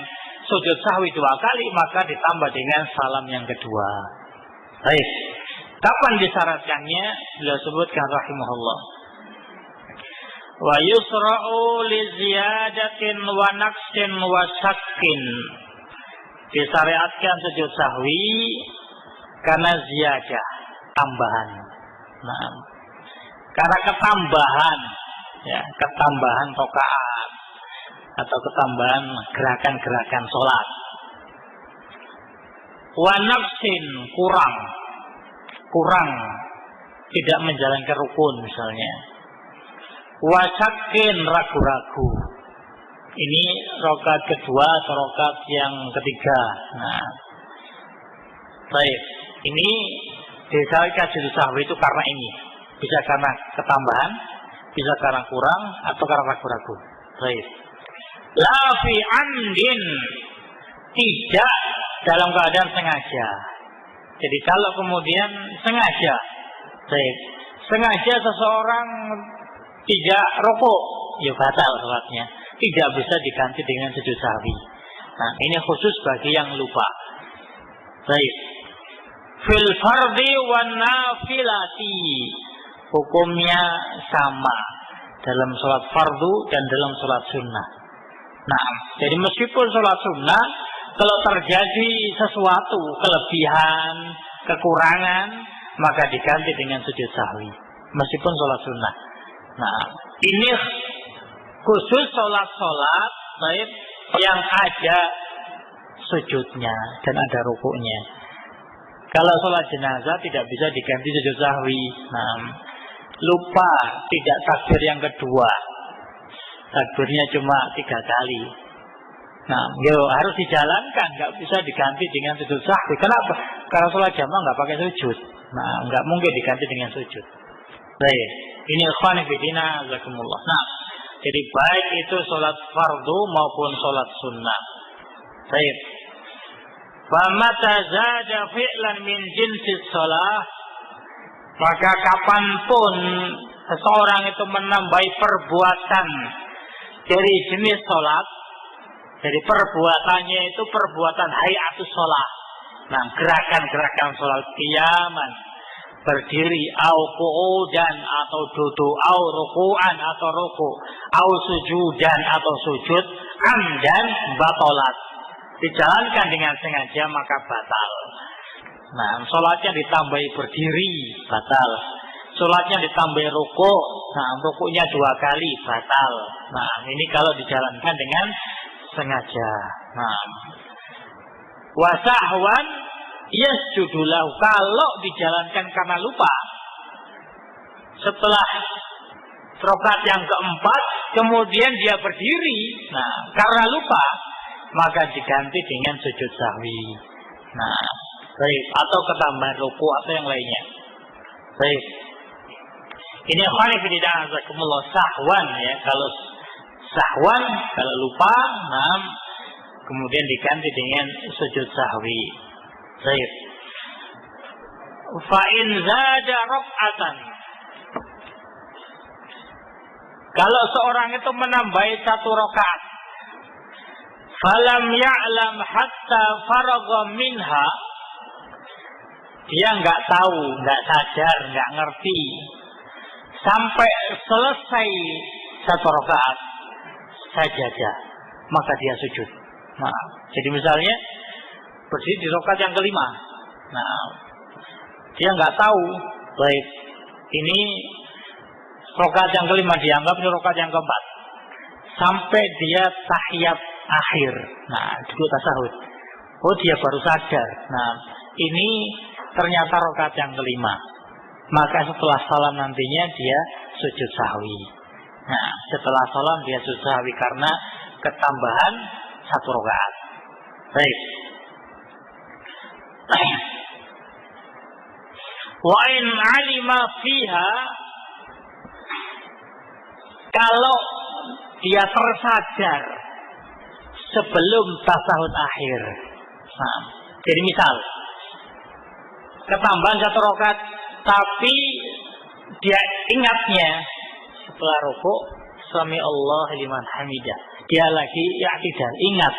sujud sahwi 2 kali, maka ditambah dengan salam yang kedua. Baik. Kapan disyaratkannya? Beliau sebutkan rahimahullah. Wa yusra'u li ziyadatin wa naqsin wa syakkin. Disyariatkan sujud sahwi karena ziyadah, tambahan. Nah, karena ketambahan rakaat atau ketambahan gerakan-gerakan sholat. Wa naqsin, kurang tidak menjalankan rukun misalnya. Wa syakkin, ragu-ragu. Ini rakaat kedua atau rakaat yang ketiga. Nah, baik. Ini disyaratkan sujud sahwi itu karena ini. Bisa karena ketambahan, bisa karena kurang, atau karena ragu-ragu. Baik. La fi amdin, tidak dalam keadaan sengaja. Jadi kalau kemudian sengaja, baik, sengaja seseorang tidak rukuk, ya batal salatnya. Tidak bisa diganti dengan sujud sahwi. Nah, ini khusus bagi yang lupa. Baik. fil fardi wan nafilati. Hukumnya sama dalam sholat fardu dan dalam sholat sunnah. Nah, jadi meskipun sholat sunnah, kalau terjadi sesuatu kelebihan, kekurangan, maka diganti dengan sujud sahwi. Meskipun sholat sunnah. Nah, ini khusus sholat-sholat baik yang ada sujudnya dan ada rukuknya. Kalau sholat jenazah tidak bisa diganti sujud sahwi. Nah, lupa tidak takbir yang kedua, takbirnya cuma 3 kali. Nah, harus dijalankan, nggak bisa diganti dengan sujud sahwi. Kenapa? Karena sholat jamaah nggak pakai sujud. Nah, nggak mungkin diganti dengan sujud. Baik, ini ikhwan fillah jazakumullah. Nah, jadi baik itu sholat fardu maupun sholat sunnah. Baik. Famata zada fi'lan min jinsis sholat, maka kapanpun seseorang itu menambahi perbuatan dari jenis sholat, dari perbuatannya itu perbuatan hayatus sholat. Nah, gerakan-gerakan sholat qiyaman, berdiri, au qu'udan atau duduk, au ruku'an atau ruku', au sujudan atau sujud, amdan batalat. Dijalankan dengan sengaja maka batal. Nah, sholatnya ditambahi berdiri, batal. Sholatnya ditambahi rukuk, nah rukuknya 2 kali, batal. Nah, ini kalau dijalankan dengan sengaja. Nah, wasahwan yasjudulahu, kalau dijalankan karena lupa. Setelah rakaat yang keempat, kemudian dia berdiri, nah karena lupa, maka diganti dengan sujud sahwi. Nah, baik, atau ketambahan ruku atau yang lainnya. Baik. Ini khonifidina azakumullah sahwan ya. Kalau sahwan, kalau lupa, nah kemudian diganti dengan sujud sahwi. Baik. Fa in zada rak'atan, kalau seorang itu menambahi 1 rakaat, falam ya'lam hatta faragha minha, dia nggak tahu, nggak sadar, nggak ngerti sampai selesai 1 rakaat sajadah, maka dia sujud. Nah, jadi misalnya berdiri di rakaat yang kelima, nah dia nggak tahu, baik ini rakaat yang kelima dianggap ini rakaat yang keempat, sampai dia tahiyat akhir, nah duduk tasahud. Oh, dia baru sadar, nah ini ternyata rakaat yang kelima, maka setelah salam nantinya dia sujud sahwi. Nah, setelah salam dia sujud sahwi karena ketambahan 1 rakaat. Baik. Wa in alima fiha, kalau dia tersadar sebelum tasahud akhir. Nah, jadi misal ketambahan 1 rakaat, tapi dia ingatnya setelah rukuk, sami Allah liman hamidah, dia lagi i'tidal, ingat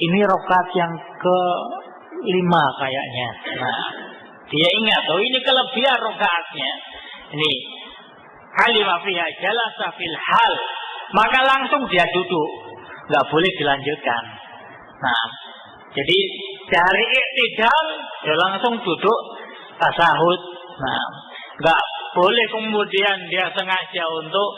ini rakaat yang ke-5 kayaknya. Nah, dia ingat, oh ini kelebihan rakaatnya. Ini alima fiha jalasa fil hal, maka langsung dia duduk, nggak boleh dilanjutkan. Nah, jadi dari i'tidal dia langsung duduk tasahud. Nah, nggak boleh kemudian dia sengaja untuk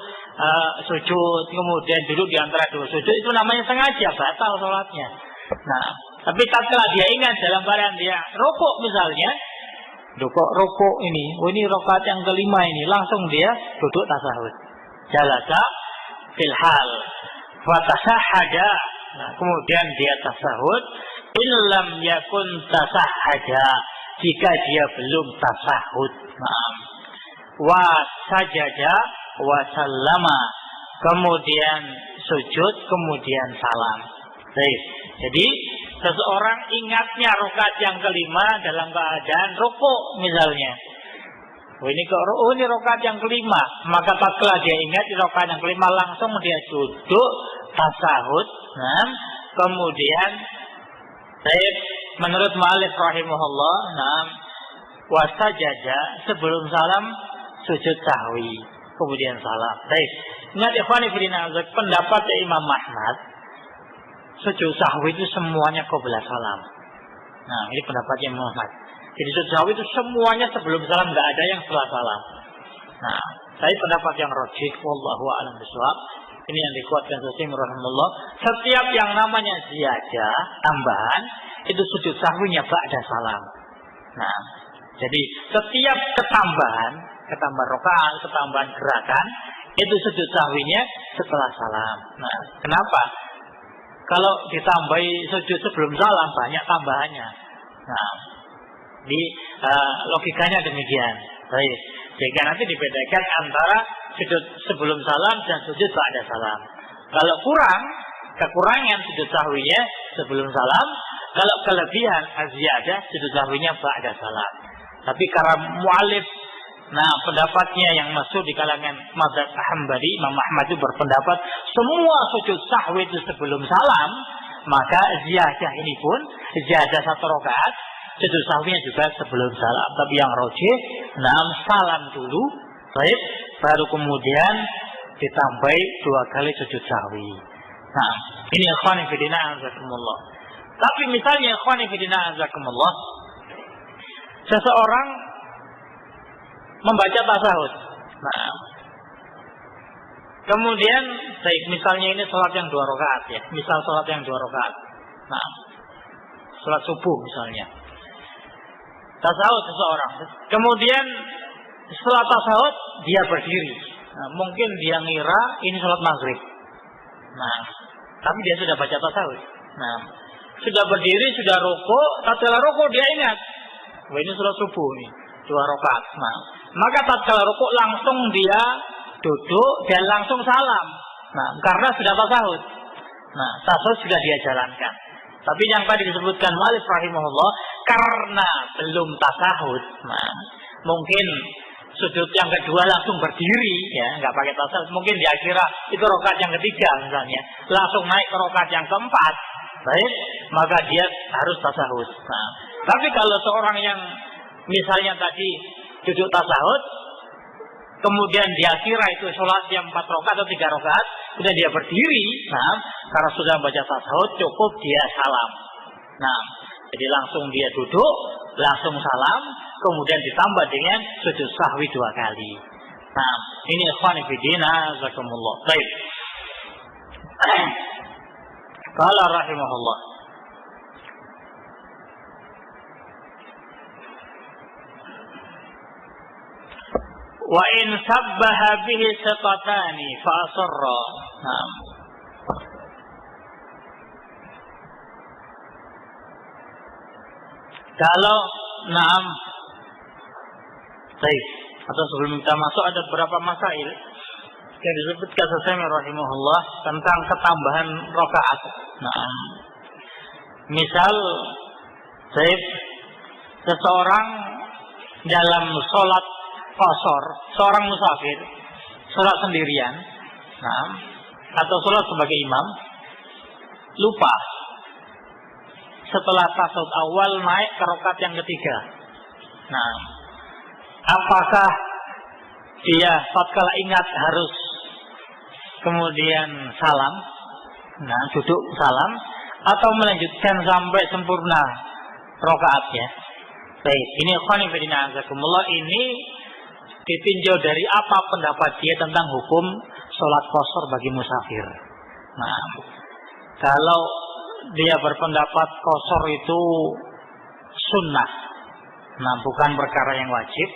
sujud, kemudian duduk di antara 2 sujud, itu namanya sengaja, batal sholatnya. Nah, tapi tatkala dia ingat dalam keadaan dia rukuk misalnya, rukuk ini rakaat yang kelima ini, langsung dia duduk tasahud. Jalasa fil hal wa tasahhada. Nah, kemudian dia tasahud, illam yakun tasahhada, jika dia belum tasahud. Nah, wa sajada wa sallama, kemudian sujud, kemudian salam. Baik. Jadi seseorang ingatnya rakaat yang kelima dalam keadaan rukuk misalnya. Ini rakaat yang kelima, maka tatkala dia ingat di rakaat yang kelima, langsung dia duduk tasahud, nah, kemudian menurut mu'allif rahimahullah, wasajaja sebelum salam sujud sahwi, kemudian salam. Baik. Ingat ikhwani fillah, pendapat Imam Ahmad, sujud sahwi itu semuanya qabla salam. Nah, ini pendapatnya Imam Ahmad. Jadi sujud sahwi itu semuanya sebelum salam, enggak ada yang setelah salam. Nah, saya pendapat yang rajih, wallahu a'lam bishawab. Ini yang dikuatkan Syafi'i rahimahullah. Setiap yang namanya ziyadah, tambahan, itu sujud sahwinya ba'da salam. Nah, jadi setiap ketambahan rakaat, ketambahan gerakan, itu sujud sahwinya setelah salam. Nah, kenapa? Kalau ditambahi sujud sebelum salam banyak tambahannya. Nah, di logikanya demikian. Baik. Sehingga nanti dibedakan antara sujud sebelum salam dan sujud ba'da salam. Kalau kekurangan sujud sahwinya sebelum salam. Kalau kelebihan ziyadah sujud sahwinya ba'da salam. Tapi karena mu'allif, pendapatnya yang masuk di kalangan mazhab Hambali, Imam Ahmad itu berpendapat semua sujud sahwi itu sebelum salam, maka ziyadah ini pun ziyadah satu rakaat, sujud sahwinya juga sebelum salam. Tapi yang rajih, salam dulu, baik, baru kemudian ditambahi 2 kali sujud sahwi. Nah, ini ikhwan fillah azakumullah. Tapi misalnya ikhwan fillah azakumullah, seseorang membaca tasahud. Nah, kemudian baik, misalnya ini salat yang 2 rakaat ya. Misal salat yang 2 rakaat. Nah, salat subuh misalnya. Tasahud seseorang. Kemudian setelah tasahud dia berdiri. Nah, mungkin dia ngira ini salat maghrib. Nah, tapi dia sudah baca tasahud. Nah, sudah berdiri, sudah rukuk, tatkala rukuk dia ingat, wah ini salat subuh nih, 2 rakaat. Nah, maka tatkala rukuk langsung dia duduk dan langsung salam. Nah, karena sudah tasahud. Nah, tasahud sudah dia jalankan. Tapi yang tadi disebutkan mu'allif rahimahullah, karena belum tasahud, nah, mungkin sujud yang kedua langsung berdiri, ya, nggak pakai tasahud. Mungkin dia kira itu rakaat yang ketiga misalnya, langsung naik ke rakaat yang keempat, baik, maka dia harus tasahud. Nah, tapi kalau seorang yang misalnya tadi duduk tasahud, kemudian dia kira itu sholat yang 4 rakaat atau 3 rakaat, kemudian dia berdiri, nah, karena sudah baca tasahud cukup dia salam. Nah, jadi langsung dia duduk, langsung salam, kemudian ditambah dengan sujud sahwi 2 kali. Nah, ini ikhwan fillah jazakumullah. Baik. Qala rahimahullah. Wa in sabbaha bihi saqatani fa asarra. Nah. Kalau baik, atau sebelum kita masuk ada beberapa masail yang disebutkan Syafi'i rahimahullah tentang ketambahan rakaat. Nah, misal seseorang dalam sholat qasar, seorang musafir, sholat sendirian, atau sholat sebagai imam, lupa setelah tasawuf awal naik ke rakaat yang ketiga. Nah, apakah dia tatkala ingat harus kemudian salam, duduk salam, atau melanjutkan sampai sempurna rakaatnya? Baik, ini ikhwan fillah azakumullah, ini ditinjau dari apa pendapat dia tentang hukum sholat qasar bagi musafir. Nah, kalau dia berpendapat qasar itu sunnah, bukan perkara yang wajib.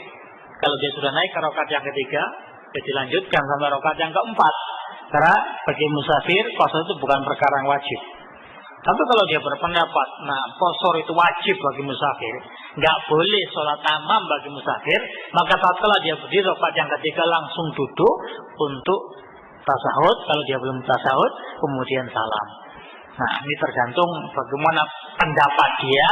Kalau dia sudah naik ke rakaat yang ketiga, dia dilanjutkan sampai rakaat yang keempat. Karena bagi musafir qasar itu bukan perkara yang wajib. Tapi kalau dia berpendapat, qasar itu wajib bagi musafir, nggak boleh sholat tamam bagi musafir, maka tatkala dia berdiri rakaat yang ketiga langsung duduk untuk tasahud. Kalau dia belum tasahud, kemudian salam. Nah, ini tergantung bagaimana pendapat dia,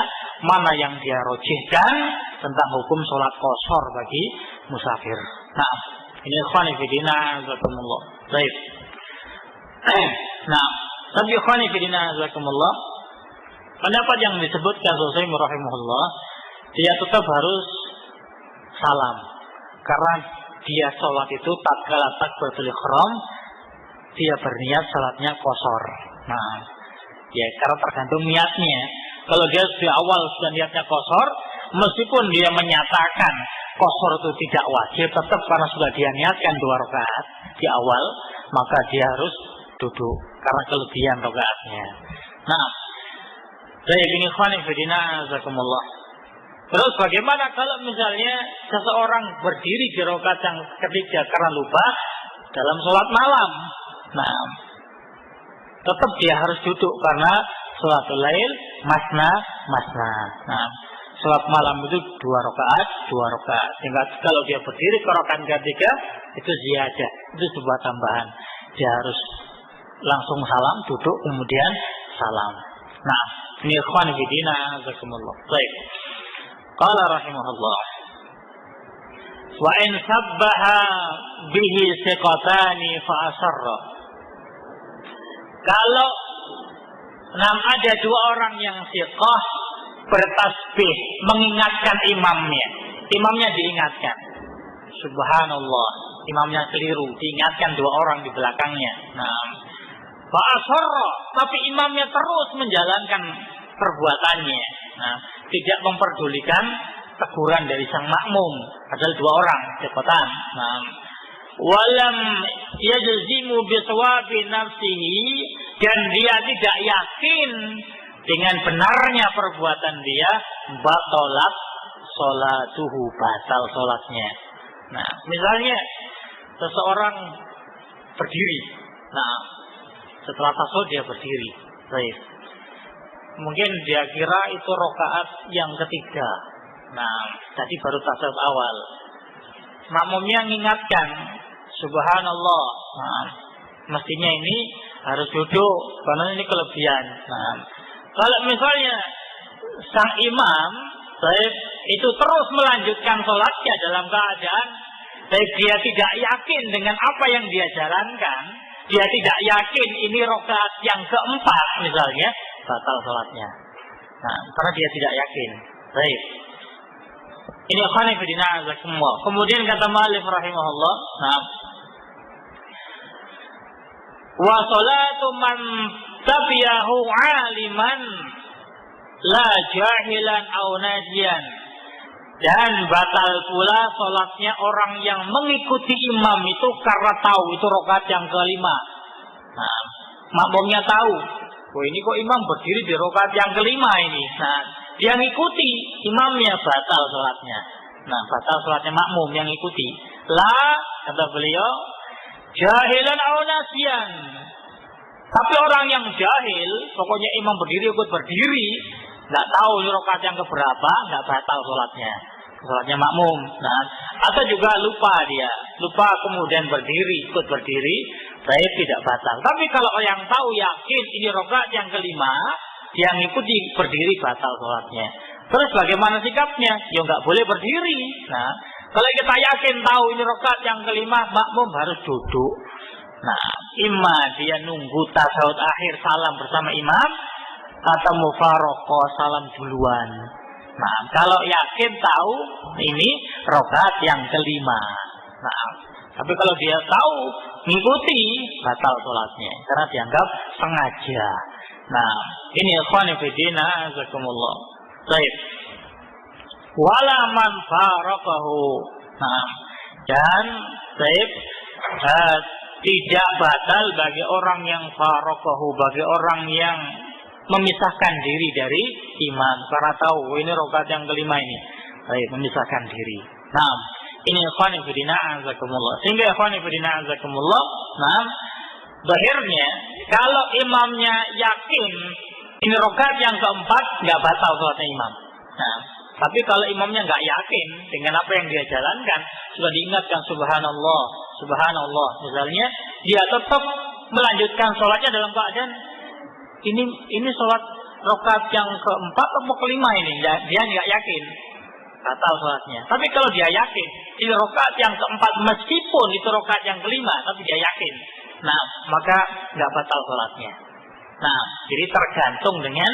mana yang dia rojihkan tentang hukum sholat qasar bagi musafir. Nah, ini ikhwan fillah jazakumullah. Baik. Nah, tapi ikhwan fillah jazakumullah, Pendapat yang disebutkan Syafi'i rahimahullah, dia tetap harus salam, karena dia sholat itu tatkala takbiratul ihram, dia berniat salatnya qashar. Nah, ya karena tergantung niatnya. Kalau dia di awal sudah niatnya qashar, meskipun dia menyatakan qashar itu tidak wajib, tetap karena sudah dia niatkan 2 rakaat di awal, maka dia harus duduk karena kelebihan rakaatnya. Nah, baik, ini ikhwan fillah jazakumullah. Terus bagaimana kalau misalnya seseorang berdiri di rakaat yang ketiga karena lupa dalam sholat malam? Nah, tetap dia harus duduk karena sholatul lail masna. Nah, sholat malam itu 2 rakaat. Sehingga kalau dia berdiri ke rakaat ketiga itu ziyadah, itu sebuah tambahan. Dia harus langsung salam, duduk kemudian salam. Nah, ini ikhwan fillah jazakumullah. Baik. Qala rahimahullah. Wa in sabbaha bihi siqatani fa asarra. Kalau ada 2 orang yang siqah bertasbih mengingatkan imamnya diingatkan. Subhanallah, imamnya keliru, diingatkan 2 orang di belakangnya. Nah, fa asarra, tapi imamnya terus menjalankan perbuatannya. Nah, tidak memperdulikan teguran dari sang makmum, padahal 2 orang cepatan. Nah, walam yajzimu biswabi nafsihi, dan dia tidak yakin dengan benarnya perbuatan dia, batalat sholatuhu, batal sholatnya. Nah, misalnya seseorang berdiri, nah setelah tasawuf dia berdiri, baik. Mungkin dia kira itu rakaat yang ketiga. Nah, tadi baru tasawuf awal. Makmumnya mengingatkan, subhanallah. Nah, mestinya ini harus duduk karena ini kelebihan. Nah, kalau misalnya sang imam baik itu terus melanjutkan sholatnya dalam keadaan baik dia tidak yakin dengan apa yang dia jalankan, dia tidak yakin ini rakaat yang keempat misalnya, batal sholatnya. Nah, karena dia tidak yakin. Baik. Ini khani fidina azakumullah. Kemudian kata Malik rahimahullah, nah, wa salatu man tabiyahu aliman la jahilan aw nasiyan. Dan batal pula sholatnya orang yang mengikuti imam itu karena tahu itu rakaat yang kelima. Nah, makmumnya tahu, oh ini kok imam berdiri di rakaat yang kelima ini. Nah, dia ngikuti imamnya, batal sholatnya. Nah, batal sholatnya makmum yang ikuti. La, kata beliau, jahilan aw nasiyan. Tapi orang yang jahil, pokoknya imam berdiri ikut berdiri, nggak tahu ini rakaat yang keberapa, nggak batal sholatnya makmum. Nah, atau juga lupa dia, lupa kemudian berdiri, ikut berdiri, saya tidak batal. Tapi kalau yang tahu yakin ini rakaat yang kelima, dia ngikuti berdiri, batal sholatnya. Terus bagaimana sikapnya? Ya nggak boleh berdiri. Nah, kalau kita yakin tahu ini rakaat yang kelima, makmum harus duduk. Nah, imma dia nunggu tasawuf akhir salam bersama imam, atau mufaroqah salam duluan. Nah, kalau yakin tahu ini rakaat yang kelima. Nah, tapi kalau dia tahu ngikuti, batal sholatnya karena dianggap sengaja. Nah, ini ikhwani fillah jazakumullah. Baik. Wala man faraqahu. Nah, dan baik tidak batal bagi orang yang faraqahu, bagi orang yang memisahkan diri dari imam karena tahu ini rakaat yang kelima ini. Baik, memisahkan diri. Nah, ini ikhwan fillah azakumullah. Sehingga ikhwan fillah azakumullah, nah, zahirnya kalau imamnya yakin ini rakaat yang keempat, nggak batal sholatnya imam. Nah, tapi kalau imamnya nggak yakin dengan apa yang dia jalankan, sudah diingatkan subhanallah, subhanallah, misalnya dia tetap melanjutkan sholatnya dalam keadaan ini sholat rakaat yang keempat atau kelima ini, dia nggak yakin, batal sholatnya. Tapi kalau dia yakin ini rakaat yang keempat, meskipun itu rakaat yang kelima, tapi dia yakin, nah maka nggak batal sholatnya. Nah, jadi tergantung dengan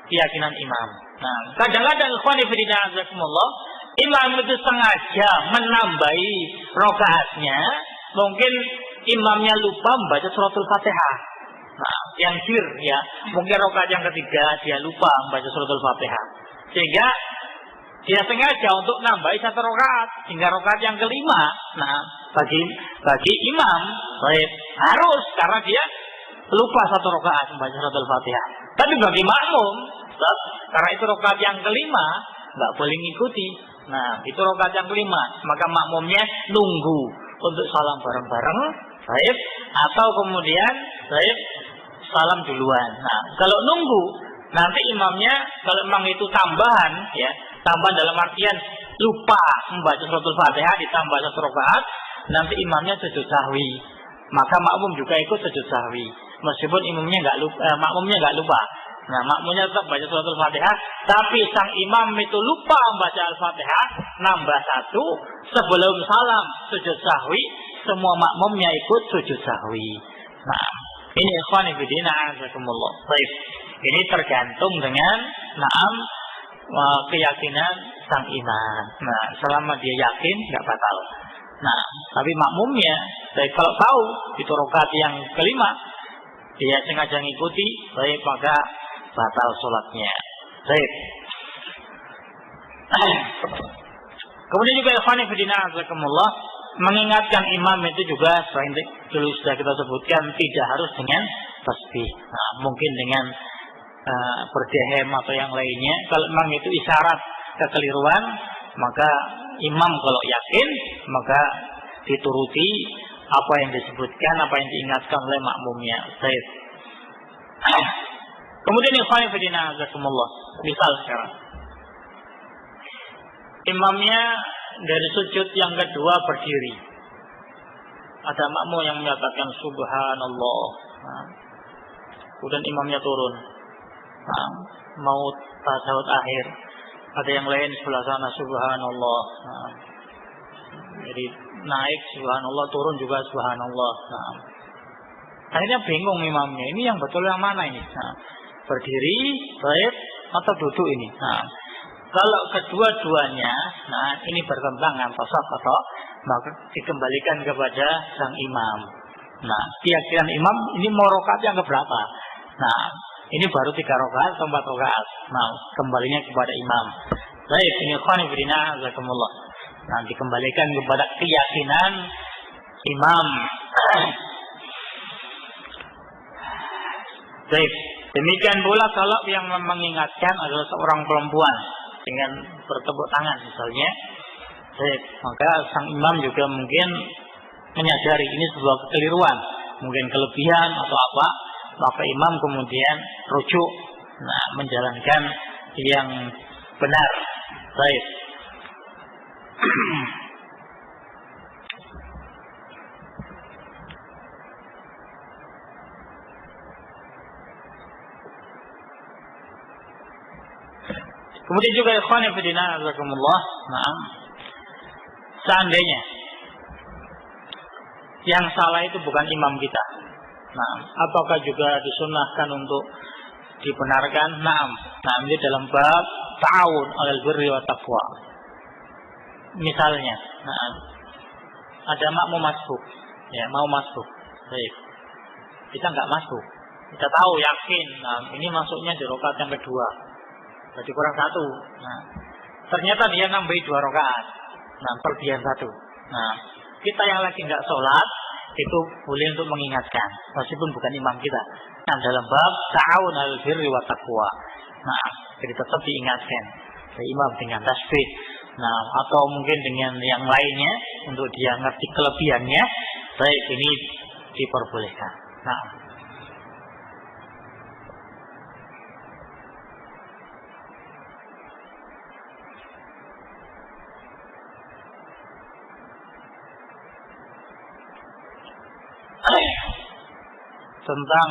keyakinan imam. Nah, kadang-kadang ikhwan fillah azakumullah, imam itu sengaja menambahi rakaatnya, mungkin imamnya lupa membaca suratul Fatihah. Nah, yang ya, mungkin rakaat yang ketiga dia lupa membaca suratul Fatihah. Sehingga dia sengaja untuk nambahi satu rakaat hingga rakaat yang kelima. Nah, bagi imam harus, karena dia lupa satu rakaat membaca suratul Fatihah. Tapi bagi makmum, karena itu rakaat yang kelima, nggak boleh ngikuti. Nah, itu rakaat yang kelima, maka makmumnya nunggu untuk salam bareng-bareng, atau kemudian salam duluan. Nah, kalau nunggu, nanti imamnya kalau memang itu tambahan, ya, tambahan dalam artian lupa membaca suratul Fatihah ditambah satu rakaat, nanti imamnya sujud sahwi, maka makmum juga ikut sujud sahwi, meskipun makmumnya nggak lupa. Nah, makmumnya tetap baca suratul Fatihah, tapi sang imam itu lupa membaca al-Fatihah, nambah satu, sebelum salam sujud sahwi, semua makmumnya ikut sujud sahwi. Nah, ini ikhwan fillah azakumullah. Baik. Ini tergantung dengan keyakinan sang imam. Nah, selama dia yakin nggak batal. Nah, tapi makmumnya, kalau tahu itu rakaat yang kelima, dia sengaja ngikuti, maka batal sholatnya. Baik. Kemudian juga ikhwan fillah azakumullah, mengingatkan imam itu juga selain dulu sudah kita sebutkan, tidak harus dengan tasbih. Nah, mungkin dengan berdehem atau yang lainnya. Kalau memang itu isyarat kekeliruan, maka imam kalau yakin, maka dituruti apa yang disebutkan, apa yang diingatkan oleh makmumnya. Baik. Kemudian ikhwan fillah azakumullah, misal sekarang imamnya dari sujud yang kedua berdiri, ada makmum yang menyatakan subhanallah, kemudian imamnya turun, mau tasyahud akhir, ada yang lain sebelah sana subhanallah, jadi naik subhanallah, turun juga subhanallah. Akhirnya bingung imamnya, ini yang betul yang mana ini? Berdiri, baik, atau duduk ini? Kalau kedua-duanya, ini bertentangan atau maka dikembalikan kepada sang imam. Nah, keyakinan imam ini mau rakaat yang keberapa? Nah, ini baru 3 rakaat atau 4 rakaat. Nah, kembalinya kepada imam. Baik, ini ikhwan fillah azakumullah. Nah, dikembalikan kepada keyakinan imam. Baik, demikian pula kalau yang mengingatkan adalah seorang perempuan dengan bertepuk tangan misalnya, maka sang imam juga mungkin menyadari ini sebuah kekeliruan, mungkin kelebihan atau apa, maka imam kemudian rujuk, menjalankan yang benar. Baik. Kemudian juga ikhwan fillah azakumullah, seandainya yang salah itu bukan imam kita, apakah juga disunnahkan untuk dibenarkan? Ini dalam bab ta'awun 'alal birri wa taqwa. Misalnya, ada makmum masbuk, ya, mau masbuk, baik, kita nggak masbuk, kita tahu yakin, ini masuknya di rakaat yang kedua, jadi kurang 1. Ternyata dia nambahi 2 rakaat, kelebihan 1. Kita yang lagi nggak sholat itu boleh untuk mengingatkan, meskipun bukan imam kita. Dalam bab ta'awun 'alal birri wa taqwa. Jadi tetap diingatkan imam dengan tasbih, atau mungkin dengan yang lainnya untuk dia ngerti kelebihannya. Baik, ini diperbolehkan. Tentang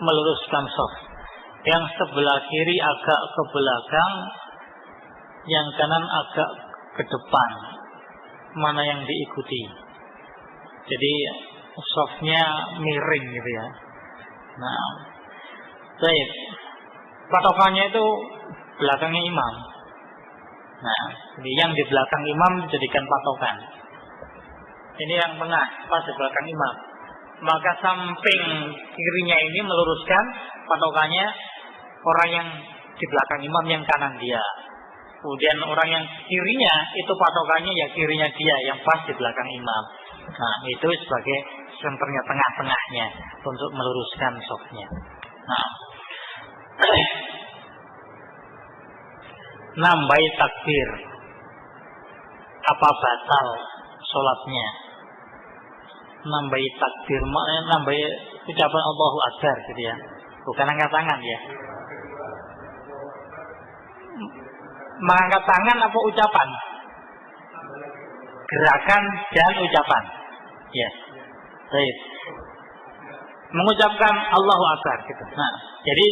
meluruskan shaf, yang sebelah kiri agak ke belakang, yang kanan agak ke depan, mana yang diikuti? Jadi shafnya miring gitu ya. Baik, patokannya itu belakangnya imam. Nah, jadi yang di belakang imam dijadikan patokan. Ini yang tengah, pas di belakang imam. Maka samping kirinya ini meluruskan patokannya orang yang di belakang imam yang kanan dia. Kemudian orang yang kirinya itu patokannya ya kirinya dia yang pas di belakang imam. Nah, itu sebagai senternya tengah-tengahnya untuk meluruskan safnya. Nah, nambahi takbir apa batal sholatnya? Nambahi takbir maknanya nambahi ucapan Allahu Akbar gitu ya, bukan angkat tangan ya. Mengangkat tangan apa ucapan? Gerakan dan ucapan. Ya. Baik. Mengucapkan Allahu Akbar gitu. Nah, jadi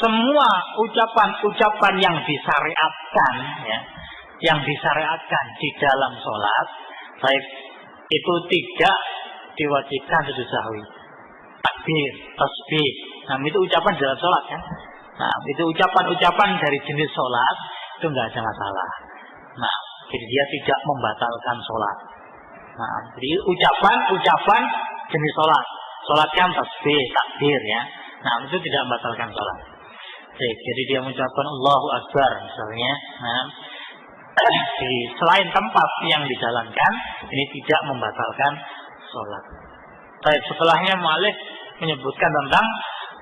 semua ucapan-ucapan yang disyariatkan ya, yang disyariatkan di dalam sholat, baik itu tidak diwajibkan sujud sahwi. Takbir, tasbih, nah itu ucapan dalam sholat kan. Nah, itu ucapan-ucapan dari jenis sholat itu nggak ada masalah. Nah, jadi dia tidak membatalkan sholat. Nah, jadi ucapan jenis sholat. Sholat kan tasbih, takbir ya. Nah, itu tidak membatalkan sholat. Jadi dia mengucapkan Allahu Akbar misalnya. Nah, di selain tempat yang dijalankan, ini tidak membatalkan sholat. Baik, setelahnya mu'allif menyebutkan tentang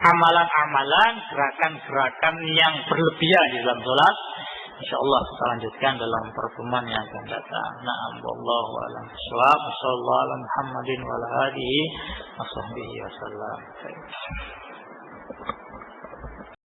amalan-amalan, gerakan-gerakan yang berlebihan di dalam sholat. InsyaAllah kita lanjutkan dalam pertemuan yang akan datang. Na'am wallahu a'lam bishawab. Wassallallahu ala Muhammadin wa ala alihi wa sahbihi wasallam.